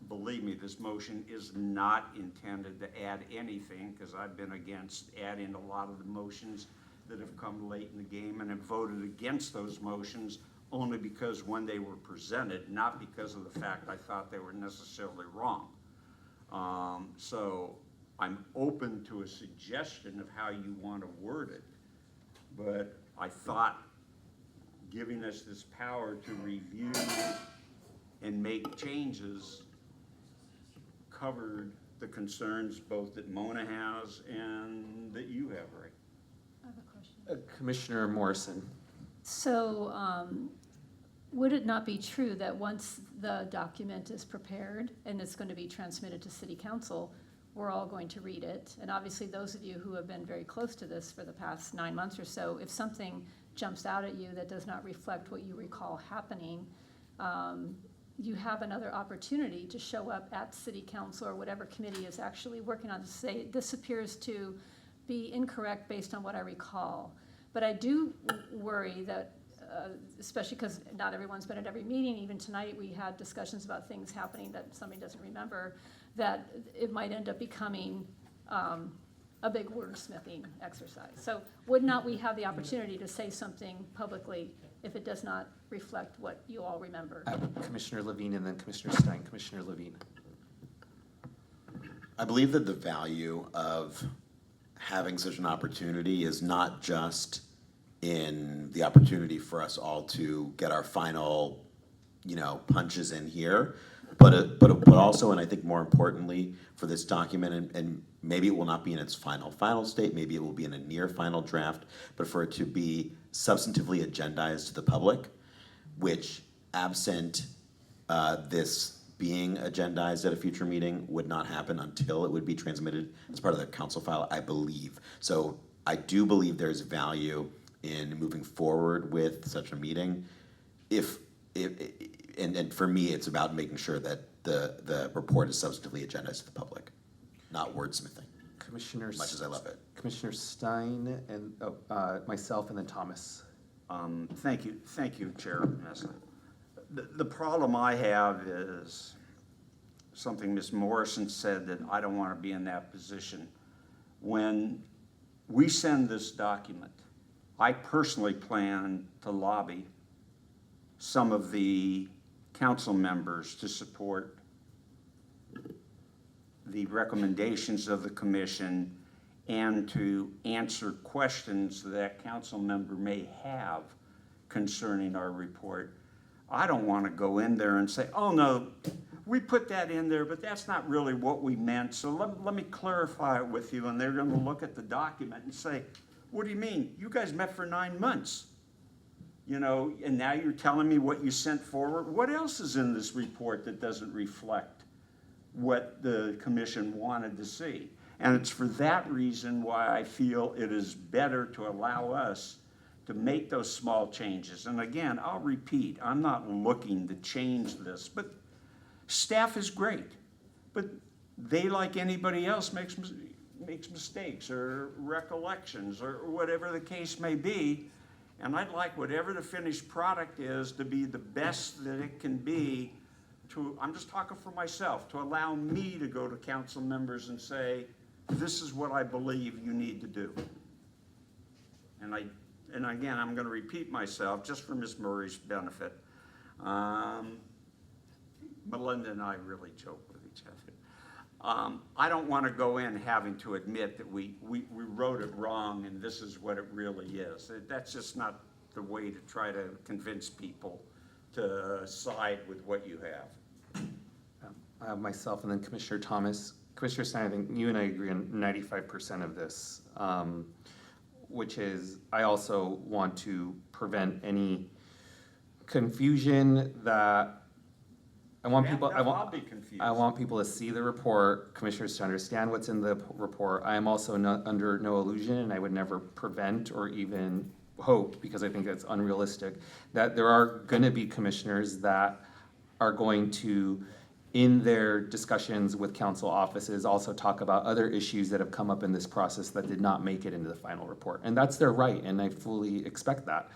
[SPEAKER 8] Believe me, this motion is not intended to add anything, because I've been against adding a lot of the motions that have come late in the game and have voted against those motions only because when they were presented, not because of the fact I thought they were necessarily wrong. So I'm open to a suggestion of how you want to word it. But I thought giving us this power to review and make changes covered the concerns both that Mona has and that you have, Ray.
[SPEAKER 13] I have a question.
[SPEAKER 1] Commissioner Morrison.
[SPEAKER 13] So, would it not be true that once the document is prepared and it's going to be transmitted to City Council, we're all going to read it? And obviously, those of you who have been very close to this for the past 9 months or so, if something jumps out at you that does not reflect what you recall happening, you have another opportunity to show up at City Council or whatever committee is actually working on to say, this appears to be incorrect based on what I recall. But I do worry that, especially because not everyone's been at every meeting, even tonight we had discussions about things happening that somebody doesn't remember, that it might end up becoming a big wordsmithing exercise. So would not we have the opportunity to say something publicly if it does not reflect what you all remember?
[SPEAKER 1] Commissioner Levine and then Commissioner Stein. Commissioner Levine.
[SPEAKER 14] I believe that the value of having such an opportunity is not just in the opportunity for us all to get our final, punches in here, but also, and I think more importantly, for this document, and maybe it will not be in its final state, maybe it will be in a near final draft, but for it to be substantively agendized to the public, which absent this being agendized at a future meeting would not happen until it would be transmitted as part of the council file, I believe. So I do believe there's value in moving forward with such a meeting. And for me, it's about making sure that the report is substantively agendized to the public, not wordsmithing.
[SPEAKER 1] Commissioner,
[SPEAKER 14] much as I love it.
[SPEAKER 1] Commissioner Stein and myself, and then Thomas.
[SPEAKER 8] Thank you, Chair Messler. The problem I have is something Ms. Morrison said, that I don't want to be in that position. When we send this document, I personally plan to lobby some of the council members to support the recommendations of the commission and to answer questions that council member may have concerning our report. I don't want to go in there and say, oh no, we put that in there, but that's not really what we meant, so let me clarify it with you. And they're going to look at the document and say, what do you mean? You guys met for 9 months. You know, and now you're telling me what you sent forward. What else is in this report that doesn't reflect what the commission wanted to see? And it's for that reason why I feel it is better to allow us to make those small changes. And again, I'll repeat, I'm not looking to change this, but staff is great. But they, like anybody else, makes mistakes or recollections or whatever the case may be. And I'd like whatever the finished product is to be the best that it can be to, I'm just talking for myself, to allow me to go to council members and say, this is what I believe you need to do. And again, I'm going to repeat myself just for Ms. Murray's benefit. Melinda and I really joke with each other. I don't want to go in having to admit that we wrote it wrong and this is what it really is. That's just not the way to try to convince people to side with what you have.
[SPEAKER 1] Myself and then Commissioner Thomas. Commissioner Stein, I think you and I agree on 95% of this, which is I also want to prevent any confusion that I want people.
[SPEAKER 8] I'll be confused.
[SPEAKER 1] I want people to see the report, commissioners to understand what's in the report. I am also not under no illusion, and I would never prevent or even hope, because I think that's unrealistic, that there are going to be commissioners that are going to, in their discussions with council offices, also talk about other issues that have come up in this process that did not make it into the final report. And that's their right, and I fully expect that.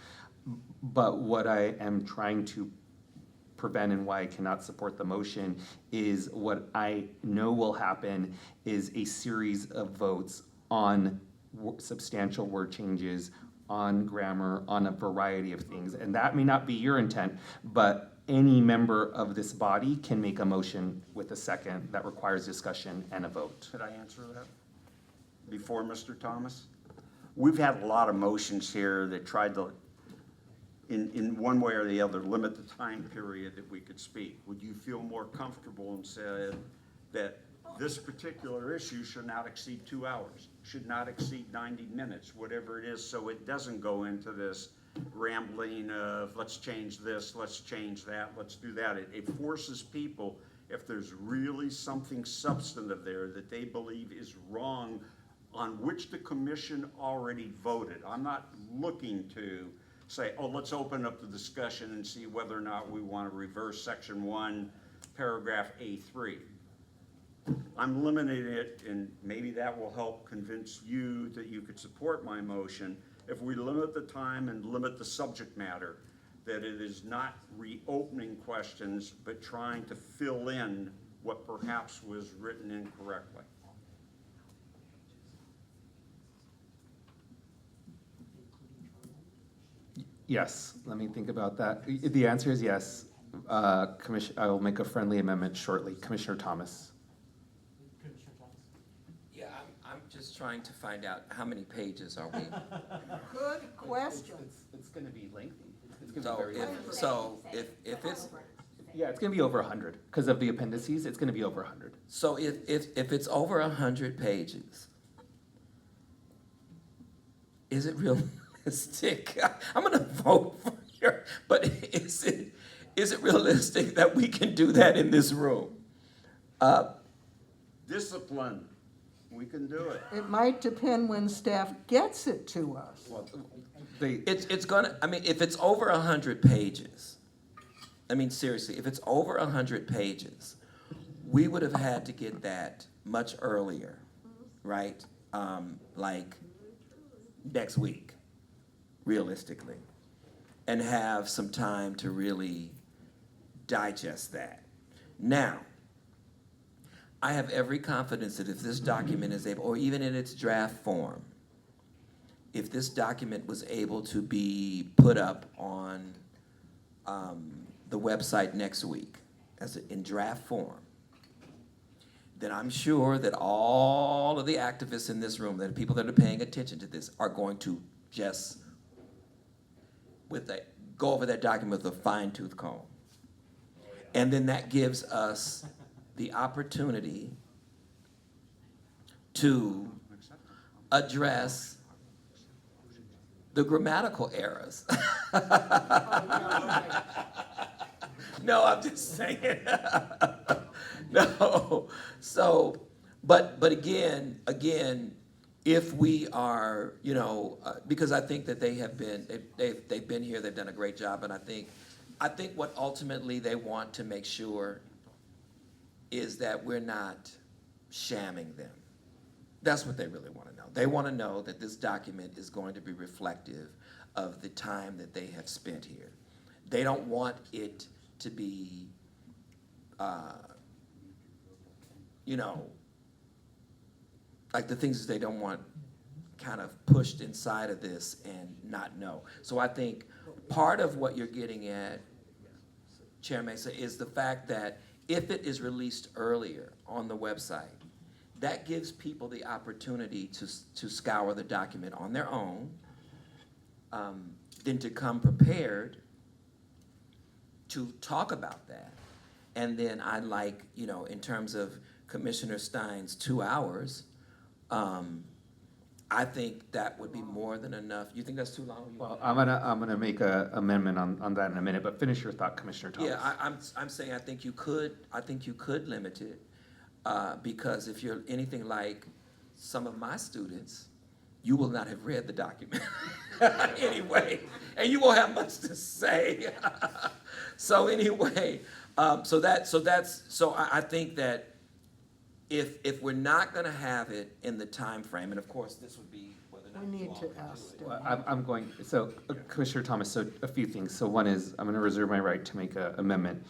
[SPEAKER 1] But what I am trying to prevent and why I cannot support the motion is what I know will happen is a series of votes on substantial word changes, on grammar, on a variety of things. And that may not be your intent, but any member of this body can make a motion with a second that requires discussion and a vote.
[SPEAKER 8] Could I answer that before Mr. Thomas? We've had a lot of motions here that tried to, in one way or the other, limit the time period that we could speak. Would you feel more comfortable and said that this particular issue should not exceed 2 hours, should not exceed 90 minutes, whatever it is, so it doesn't go into this rambling of let's change this, let's change that, let's do that. It forces people, if there's really something substantive there that they believe is wrong on which the commission already voted. I'm not looking to say, oh, let's open up the discussion and see whether or not we want to reverse section 1, paragraph A3. I'm limiting it, and maybe that will help convince you that you could support my motion. If we limit the time and limit the subject matter, that it is not reopening questions, but trying to fill in what perhaps was written incorrectly.
[SPEAKER 1] Yes, let me think about that. The answer is yes. I will make a friendly amendment shortly. Commissioner Thomas.
[SPEAKER 19] Yeah, I'm just trying to find out how many pages are we?
[SPEAKER 10] Good question.
[SPEAKER 1] It's going to be lengthy.
[SPEAKER 19] So if it's,
[SPEAKER 1] Yeah, it's going to be over 100 because of the appendices. It's going to be over 100.
[SPEAKER 19] so if it's over 100 pages, is it realistic? I'm gonna vote for here, but is it realistic that we can do that in this room?
[SPEAKER 8] Discipline, we can do it.
[SPEAKER 10] It might depend when staff gets it to us.
[SPEAKER 1] Well,
[SPEAKER 19] It's gonna, I mean, if it's over 100 pages, I mean, seriously, if it's over 100 pages, we would have had to get that much earlier, right? Like next week, realistically, and have some time to really digest that. Now, I have every confidence that if this document is able, or even in its draft form, if this document was able to be put up on the website next week in draft form, then I'm sure that all of the activists in this room, that people that are paying attention to this, are going to just go over that document with a fine-tooth comb. And then that gives us the opportunity to address the grammatical errors. No, I'm just saying. No. So, but again, if we are, because I think that they've been here, they've done a great job, and I think what ultimately they want to make sure is that we're not shamming them. That's what they really want to know. They want to know that this document is going to be reflective of the time that they have spent here. They don't want it to be, like the things that they don't want kind of pushed inside of this and not know. So I think part of what you're getting at, Chair Mesa, is the fact that if it is released earlier on the website, that gives people the opportunity to scour the document on their own, then to come prepared to talk about that. And then I'd like, in terms of Commissioner Stein's 2 hours, I think that would be more than enough. You think that's too long?
[SPEAKER 1] Well, I'm gonna make a amendment on that in a minute, but finish your thought, Commissioner Thomas.
[SPEAKER 19] Yeah, I'm saying I think you could limit it, because if you're anything like some of my students, you will not have read the document anyway, and you won't have much to say. So anyway, so I think that if we're not gonna have it in the time frame, and of course this would be whether or not
[SPEAKER 10] We
[SPEAKER 19] you
[SPEAKER 10] need
[SPEAKER 19] all
[SPEAKER 10] to
[SPEAKER 19] would do
[SPEAKER 10] ask
[SPEAKER 19] it.
[SPEAKER 1] Well, Commissioner Thomas, so a few things. So one is, I'm gonna reserve my right to make an amendment.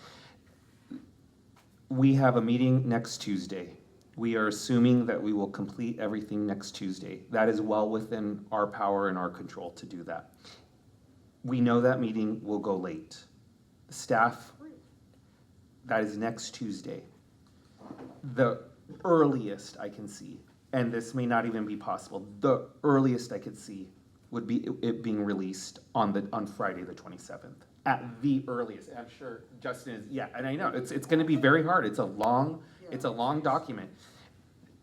[SPEAKER 1] We have a meeting next Tuesday. We are assuming that we will complete everything next Tuesday. That is well within our power and our control to do that. We know that meeting will go late. Staff, that is next Tuesday. The earliest I can see, and this may not even be possible, the earliest I could see would be it being released on Friday, the 27th. At the earliest. And I'm sure Justin is, yeah, and I know, it's gonna be very hard. It's a long document.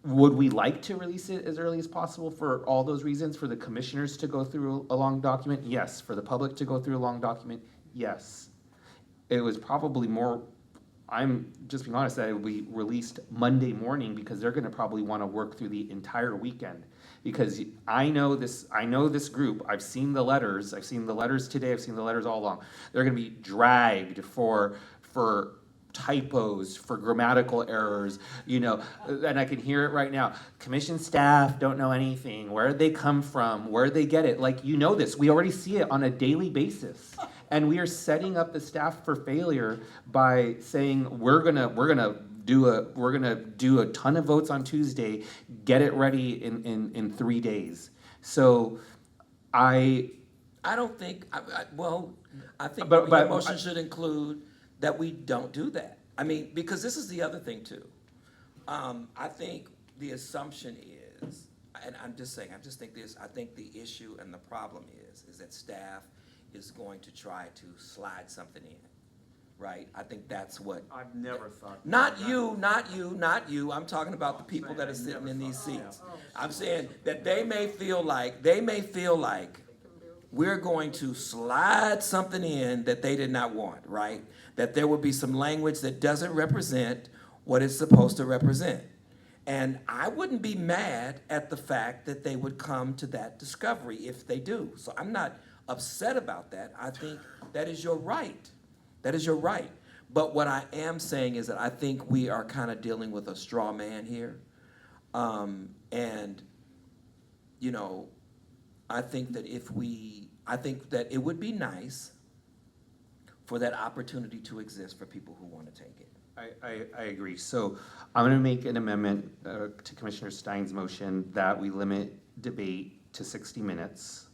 [SPEAKER 1] Would we like to release it as early as possible for all those reasons? For the commissioners to go through a long document? Yes. For the public to go through a long document? Yes. It was probably more, I'm just being honest, that it would be released Monday morning because they're gonna probably wanna work through the entire weekend. Because I know this group, I've seen the letters today, I've seen the letters all along. They're gonna be dragged for typos, for grammatical errors, and I can hear it right now. Commission staff don't know anything. Where did they come from? Where did they get it? Like, this. We already see it on a daily basis. And we are setting up the staff for failure by saying we're gonna do a ton of votes on Tuesday, get it ready in 3 days. So I
[SPEAKER 19] don't think, I think
[SPEAKER 1] But
[SPEAKER 19] your motion should include that we don't do that. I mean, because this is the other thing too. I think the assumption is, and I think the issue and the problem is that staff is going to try to slide something in, right? I think that's what.
[SPEAKER 8] I've never thought.
[SPEAKER 19] Not you. I'm talking about the people that are sitting in these seats. I'm saying that they may feel like we're going to slide something in that they did not want, right? That there would be some language that doesn't represent what it's supposed to represent. And I wouldn't be mad at the fact that they would come to that discovery if they do. So I'm not upset about that. I think that is your right. That is your right. But what I am saying is that I think we are kind of dealing with a straw man here. I think that it would be nice for that opportunity to exist for people who want to take it.
[SPEAKER 1] I agree. So I'm gonna make an amendment to Commissioner Stein's motion that we limit debate to 60 minutes.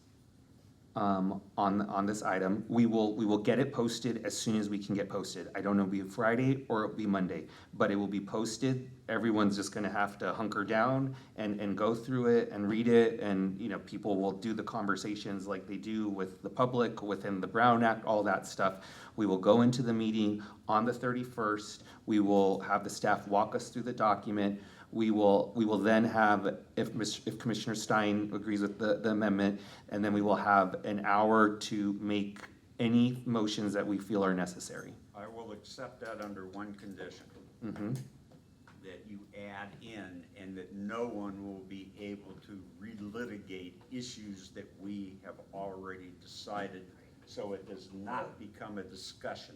[SPEAKER 1] on this item. We will get it posted as soon as we can get posted. I don't know, it'll be Friday or it'll be Monday, but it will be posted. Everyone's just gonna have to hunker down and go through it and read it, and, you know, people will do the conversations like they do with the public, within the Brown Act, all that stuff. We will go into the meeting on the 31st. We will have the staff walk us through the document. We will then have, if Commissioner Stein agrees with the amendment, and then we will have an hour to make any motions that we feel are necessary.
[SPEAKER 8] I will accept that under one condition, that you add in and that no one will be able to relitigate issues that we have already decided, so it does not become a discussion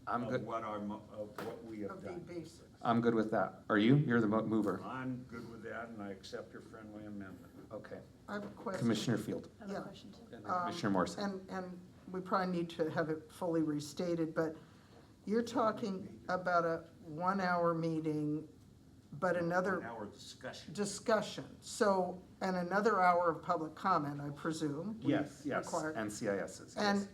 [SPEAKER 1] I'm
[SPEAKER 8] of
[SPEAKER 1] good.
[SPEAKER 8] what we have
[SPEAKER 10] Of the
[SPEAKER 8] done.
[SPEAKER 10] basics.
[SPEAKER 1] I'm good with that. Are you? You're the mover.
[SPEAKER 8] I'm good with that, and I accept your friendly amendment.
[SPEAKER 1] Okay.
[SPEAKER 10] I have a question.
[SPEAKER 1] Commissioner Field.
[SPEAKER 13] I have
[SPEAKER 10] Yeah.
[SPEAKER 13] a question too.
[SPEAKER 1] And then Commissioner Morrison.
[SPEAKER 10] And we probably need to have it fully restated, but you're talking about a 1-hour meeting, but another
[SPEAKER 8] 1 hour discussion.
[SPEAKER 10] discussion. So, and another hour of public comment, I presume. we
[SPEAKER 1] Yes,
[SPEAKER 10] require.
[SPEAKER 1] and CISs,
[SPEAKER 10] And
[SPEAKER 1] yes.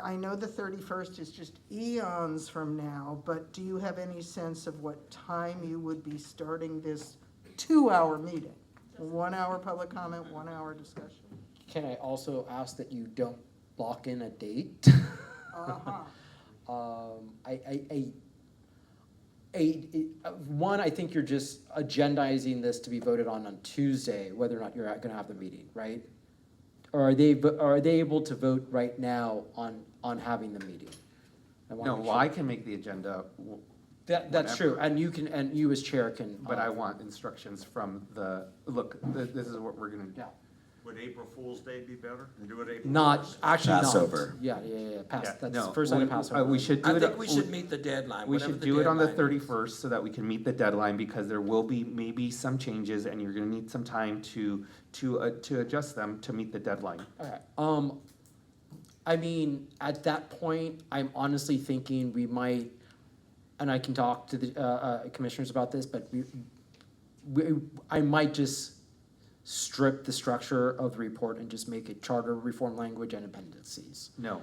[SPEAKER 10] I know the 31st is just eons from now, but do you have any sense of what time you would be starting this 2-hour meeting? 1 hour public comment, 1 hour discussion?
[SPEAKER 11] Can I also ask that you don't lock in a date?
[SPEAKER 10] Uh-huh.
[SPEAKER 11] One, I think you're just agendizing this to be voted on Tuesday, whether or not you're gonna have the meeting, right? Or are they able to vote right now on having the meeting?
[SPEAKER 1] No, well, I can make the agenda,
[SPEAKER 11] That's true,
[SPEAKER 1] whenever.
[SPEAKER 11] and you as chair can.
[SPEAKER 1] but I want instructions from look, this is what we're gonna do.
[SPEAKER 11] Yeah.
[SPEAKER 8] Would April Fool's Day be better? And do it April
[SPEAKER 11] Not,
[SPEAKER 8] 1st?
[SPEAKER 11] actually not.
[SPEAKER 14] Passover.
[SPEAKER 11] Yeah, pass,
[SPEAKER 1] Yeah,
[SPEAKER 11] that's
[SPEAKER 1] no,
[SPEAKER 11] first time to
[SPEAKER 1] we-
[SPEAKER 11] Passover.
[SPEAKER 1] we should do
[SPEAKER 19] I
[SPEAKER 1] it.
[SPEAKER 19] think we should meet the deadline,
[SPEAKER 1] We
[SPEAKER 19] whatever
[SPEAKER 1] should
[SPEAKER 19] the
[SPEAKER 1] do it on the
[SPEAKER 19] deadline is.
[SPEAKER 1] 31st so that we can meet the deadline, because there will be maybe some changes and you're gonna need some time to adjust them to meet the deadline.
[SPEAKER 11] Okay, I mean, at that point, I'm honestly thinking we might, and I can talk to the commissioners about this, but I might just strip the structure of the report and just make it charter reform language and appendices.
[SPEAKER 1] No,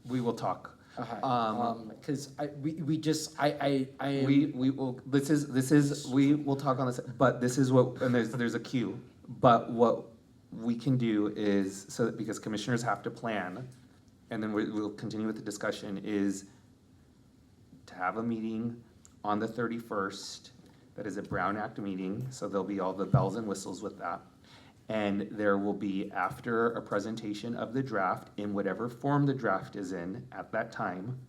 [SPEAKER 1] we will talk.
[SPEAKER 11] Okay,
[SPEAKER 1] Um,
[SPEAKER 11] cause I
[SPEAKER 1] We will, we will talk on this, but this is what, and there's a queue, but what we can do is, so that, because commissioners have to plan, and then we'll continue with the discussion, is to have a meeting on the 31st, that is a Brown Act meeting, so there'll be all the bells and whistles with that. And there will be, after a presentation of the draft, in whatever form the draft is in at that time,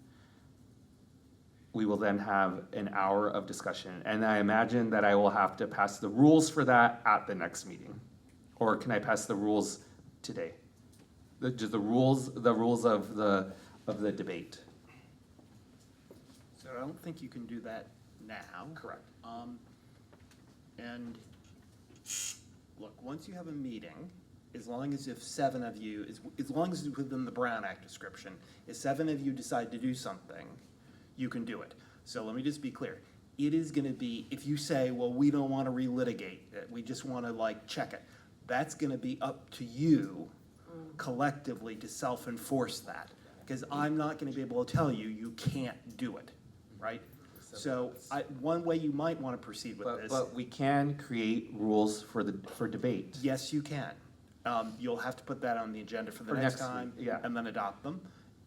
[SPEAKER 1] we will then have an hour of discussion. And I imagine that I will have to pass the rules for that at the next meeting. Or can I pass the rules today? Just the rules of the debate.
[SPEAKER 17] So I don't think you can do that now.
[SPEAKER 1] Correct.
[SPEAKER 17] And look, once you have a meeting, as long as if 7 of you, as long as it's within the Brown Act description, if 7 of you decide to do something, you can do it. So let me just be clear. It is gonna be, if you say, well, we don't wanna relitigate it, we just wanna like check it, that's gonna be up to you collectively to self-enforce that. Because I'm not gonna be able to tell you, you can't do it, right? So one way you might wanna proceed with this.
[SPEAKER 1] But we can create rules for debate.
[SPEAKER 17] Yes, you can. You'll have to put that on the agenda for the
[SPEAKER 1] For
[SPEAKER 17] next
[SPEAKER 1] next
[SPEAKER 17] time,
[SPEAKER 1] week, yeah.
[SPEAKER 17] and then adopt them.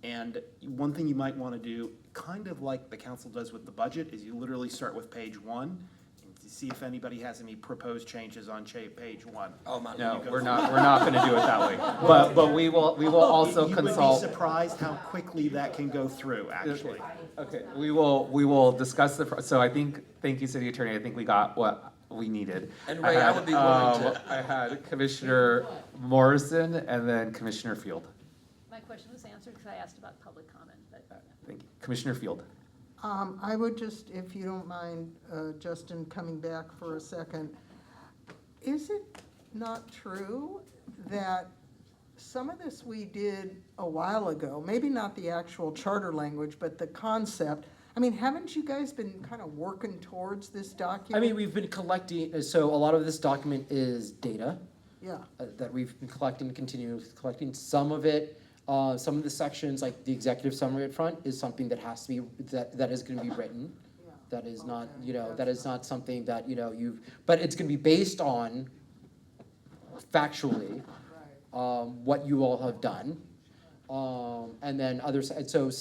[SPEAKER 17] And one thing you might want to do, kind of like the council does with the budget, is you literally start with page 1, and to see if anybody has any proposed changes on page 1.
[SPEAKER 19] Oh, my.
[SPEAKER 1] No, we're not gonna do it that way. But we will also
[SPEAKER 17] You
[SPEAKER 1] consult.
[SPEAKER 17] would be surprised how quickly that can go through, actually.
[SPEAKER 1] Okay, we will discuss so thank you, City Attorney, I think we got what we needed.
[SPEAKER 19] And Ray, I would be willing to-
[SPEAKER 1] I had Commissioner Morrison and then Commissioner Field.
[SPEAKER 13] My question was answered because I asked about public comment, but.
[SPEAKER 1] Thank you. Commissioner Field.
[SPEAKER 10] I would just, if you don't mind, Justin, coming back for a second. Is it not true that some of this we did a while ago, maybe not the actual charter language, but the concept? I mean, haven't you guys been kind of working towards this document?
[SPEAKER 11] I mean, we've been collecting, so a lot of this document is data.
[SPEAKER 10] Yeah.
[SPEAKER 11] That we've been collecting, continuing collecting. Some of it, some of the sections, like the executive summary at front, is something that has to be, that is gonna be written.
[SPEAKER 10] Yeah.
[SPEAKER 11] That is not,
[SPEAKER 10] Okay,
[SPEAKER 11] that is not something that, but it's gonna be based on factually,
[SPEAKER 10] Right.
[SPEAKER 11] what you all have done. And then others, and so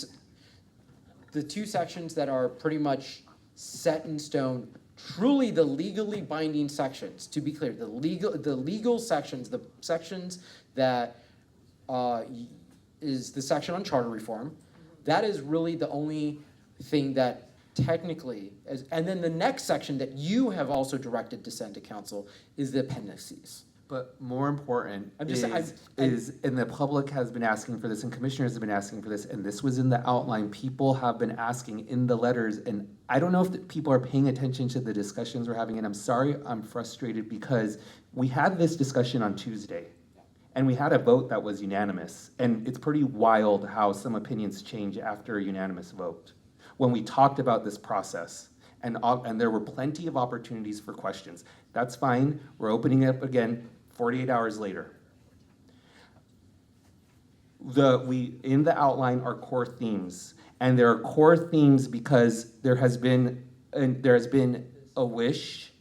[SPEAKER 11] the two sections that are pretty much set in stone, truly the legally binding sections, to be clear, the legal sections, the sections that is the section on charter reform, that is really the only thing that technically, and then the next section that you have also directed to send to council is the appendices.
[SPEAKER 1] But more important
[SPEAKER 11] I'm just-
[SPEAKER 1] is, and the public has been asking for this, and commissioners have been asking for this, and this was in the outline, people have been asking in the letters, and I don't know if people are paying attention to the discussions we're having, and I'm sorry, I'm frustrated, because we had this discussion on Tuesday, and we had a vote that was unanimous, and it's pretty wild how some opinions change after a unanimous vote. When we talked about this process, and there were plenty of opportunities for questions. That's fine, we're opening it up again 48 hours later. In the outline are core themes, and there are core themes because there has been a wish,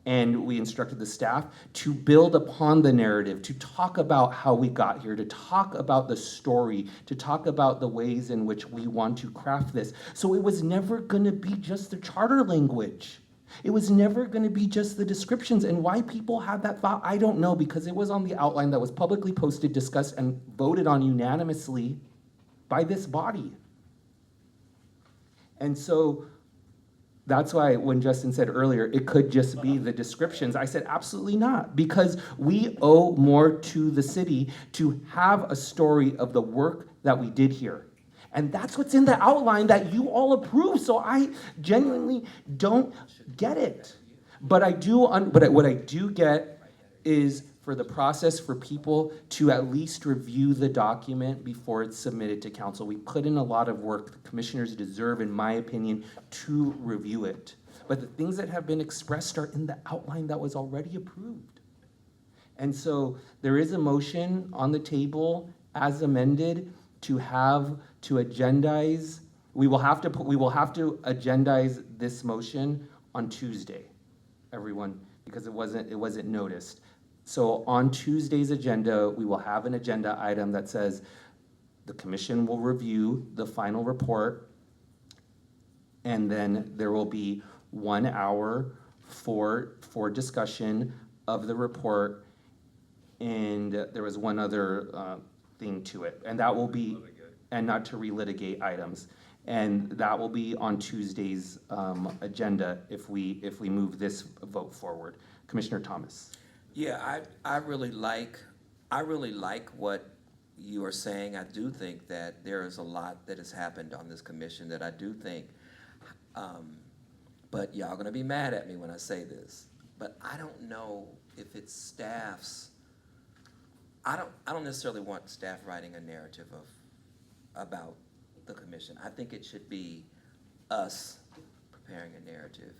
[SPEAKER 1] and we instructed the staff to build upon the narrative, to talk about how we got here, to talk about the story, to talk about the ways in which we want to craft this. So it was never gonna be just the charter language. It was never gonna be just the descriptions, and why people had that thought, I don't know, because it was on the outline that was publicly posted, discussed, and voted on unanimously by this body. And so that's why when Justin said earlier, it could just be the descriptions, I said absolutely not, because we owe more to the city to have a story of the work that we did here. And that's what's in the outline that you all approve, so I genuinely don't get it. But what I do get is for the process for people to at least review the document before it's submitted to council. We put in a lot of work. The commissioners deserve, in my opinion, to review it. But the things that have been expressed are in the outline that was already approved. And so there is a motion on the table as amended to agendize. We will have to agendize this motion on Tuesday, everyone, because it wasn't noticed. So on Tuesday's agenda, we will have an agenda item that says the commission will review the final report, and then there will be 1 hour for discussion of the report, and there was one other thing to it, and that will be, and not to relitigate items. And that will be on Tuesday's agenda if we move this vote forward. Commissioner Thomas.
[SPEAKER 19] Yeah, I really like what you are saying. I do think that there is a lot that has happened on this commission that I do think, but y'all gonna be mad at me when I say this, but I don't know if it's staff's, I don't necessarily want staff writing a narrative about the commission. I think it should be us preparing a narrative.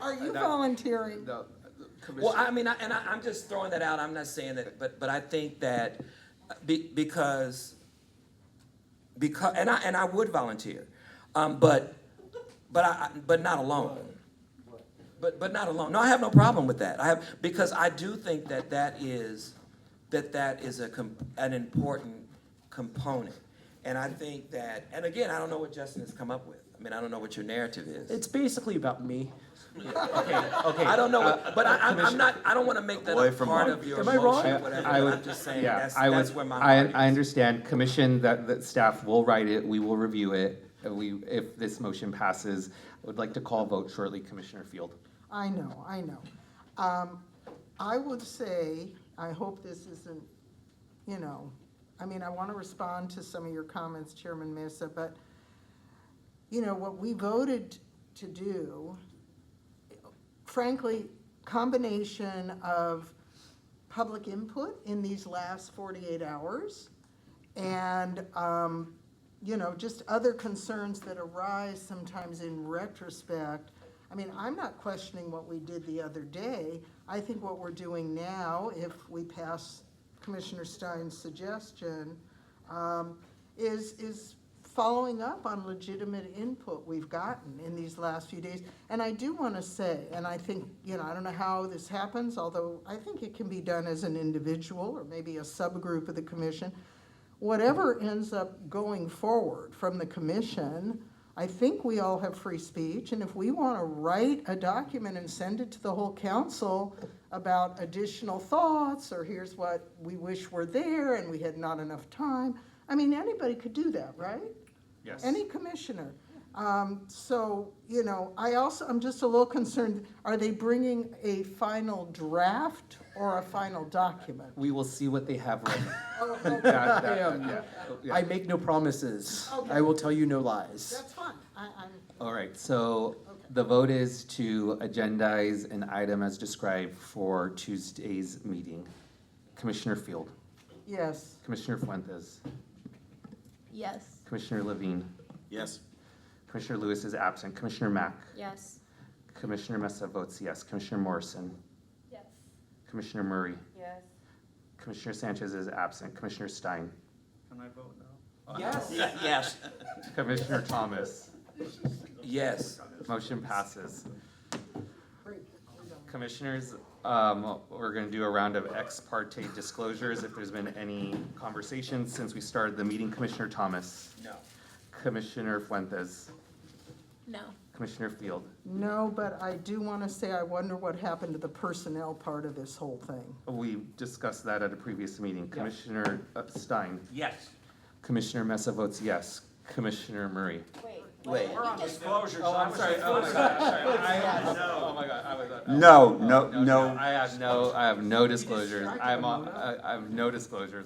[SPEAKER 10] Are you volunteering?
[SPEAKER 19] Well, I mean, I'm just throwing that out. I'm not saying that, but I think that because I would volunteer, but not alone. But not alone. No, I have no problem with that. Because I do think that is an important component. And I think that, and again, I don't know what Justin has come up with. I mean, I don't know what your narrative is.
[SPEAKER 11] It's basically about me.
[SPEAKER 1] Okay.
[SPEAKER 19] I don't know, but I'm not, I don't want to make that a part of your motion, whatever. I'm just saying, that's where my mind is.
[SPEAKER 1] I understand, commission, that staff will write it, we will review it. If this motion passes, I would like to call a vote shortly, Commissioner Field.
[SPEAKER 10] I know. I would say, I hope this isn't, I want to respond to some of your comments, Chairman Mesa, but, what we voted to do, frankly, combination of public input in these last 48 hours and, just other concerns that arise sometimes in retrospect. I mean, I'm not questioning what we did the other day. I think what we're doing now, if we pass Commissioner Stein's suggestion, is following up on legitimate input we've gotten in these last few days. And I do want to say, and I think, I don't know how this happens, although I think it can be done as an individual or maybe a subgroup of the commission. Whatever ends up going forward from the commission, I think we all have free speech, and if we want to write a document and send it to the whole council about additional thoughts, or here's what we wish were there and we had not enough time, I mean, anybody could do that, right?
[SPEAKER 1] Yes.
[SPEAKER 10] Any commissioner. So, I'm just a little concerned, are they bringing a final draft or a final document?
[SPEAKER 1] We will see what they have ready.
[SPEAKER 10] Oh, okay.
[SPEAKER 1] Yeah.
[SPEAKER 11] I make no promises.
[SPEAKER 10] Okay.
[SPEAKER 11] I will tell you no lies.
[SPEAKER 10] That's fine. I'm.
[SPEAKER 1] All right, so the vote is to agendize an item as described for Tuesday's meeting. Commissioner Field,
[SPEAKER 10] Yes.
[SPEAKER 1] Commissioner Fuentes,
[SPEAKER 16] Yes.
[SPEAKER 1] Commissioner Levine,
[SPEAKER 14] Yes.
[SPEAKER 1] Commissioner Lewis is absent, Commissioner Mack,
[SPEAKER 20] Yes.
[SPEAKER 1] Commissioner Mesa votes yes, Commissioner Morrison,
[SPEAKER 20] Yes.
[SPEAKER 1] Commissioner Murray,
[SPEAKER 12] Yes.
[SPEAKER 1] Commissioner Sanchez is absent, Commissioner Stein,
[SPEAKER 7] Can I vote no?
[SPEAKER 11] Yes.
[SPEAKER 8] Yes.
[SPEAKER 1] Commissioner Thomas.
[SPEAKER 19] Yes.
[SPEAKER 1] Motion passes.
[SPEAKER 10] Great. We're done.
[SPEAKER 1] Commissioners, we're going to do a round of ex parte disclosures if there's been any conversations since we started the meeting. Commissioner Thomas.
[SPEAKER 19] No.
[SPEAKER 1] Commissioner Fuentes.
[SPEAKER 16] No.
[SPEAKER 1] Commissioner Field.
[SPEAKER 10] No, but I do want to say, I wonder what happened to the personnel part of this whole thing.
[SPEAKER 1] We discussed that at a previous meeting. Commissioner Stein.
[SPEAKER 8] Yes.
[SPEAKER 1] Commissioner Mesa votes yes. Commissioner Murray.
[SPEAKER 10] Wait.
[SPEAKER 8] We're on disclosures.
[SPEAKER 1] Oh, I'm sorry. Oh my God. Sorry. Oh my God. I was.
[SPEAKER 14] No.
[SPEAKER 1] I have no disclosures. I have no disclosures.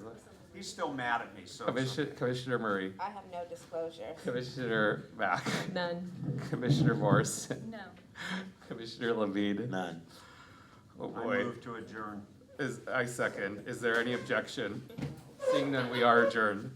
[SPEAKER 8] He's still mad at me, so.
[SPEAKER 1] Commissioner Murray.
[SPEAKER 12] I have no disclosure.
[SPEAKER 1] Commissioner Mack.
[SPEAKER 20] None.
[SPEAKER 1] Commissioner Morrison.
[SPEAKER 20] No.
[SPEAKER 1] Commissioner Levine.
[SPEAKER 14] None.
[SPEAKER 1] Oh
[SPEAKER 8] I
[SPEAKER 1] boy.
[SPEAKER 8] move to adjourn.
[SPEAKER 1] I second. Is there any objection? Seeing none, we are adjourned.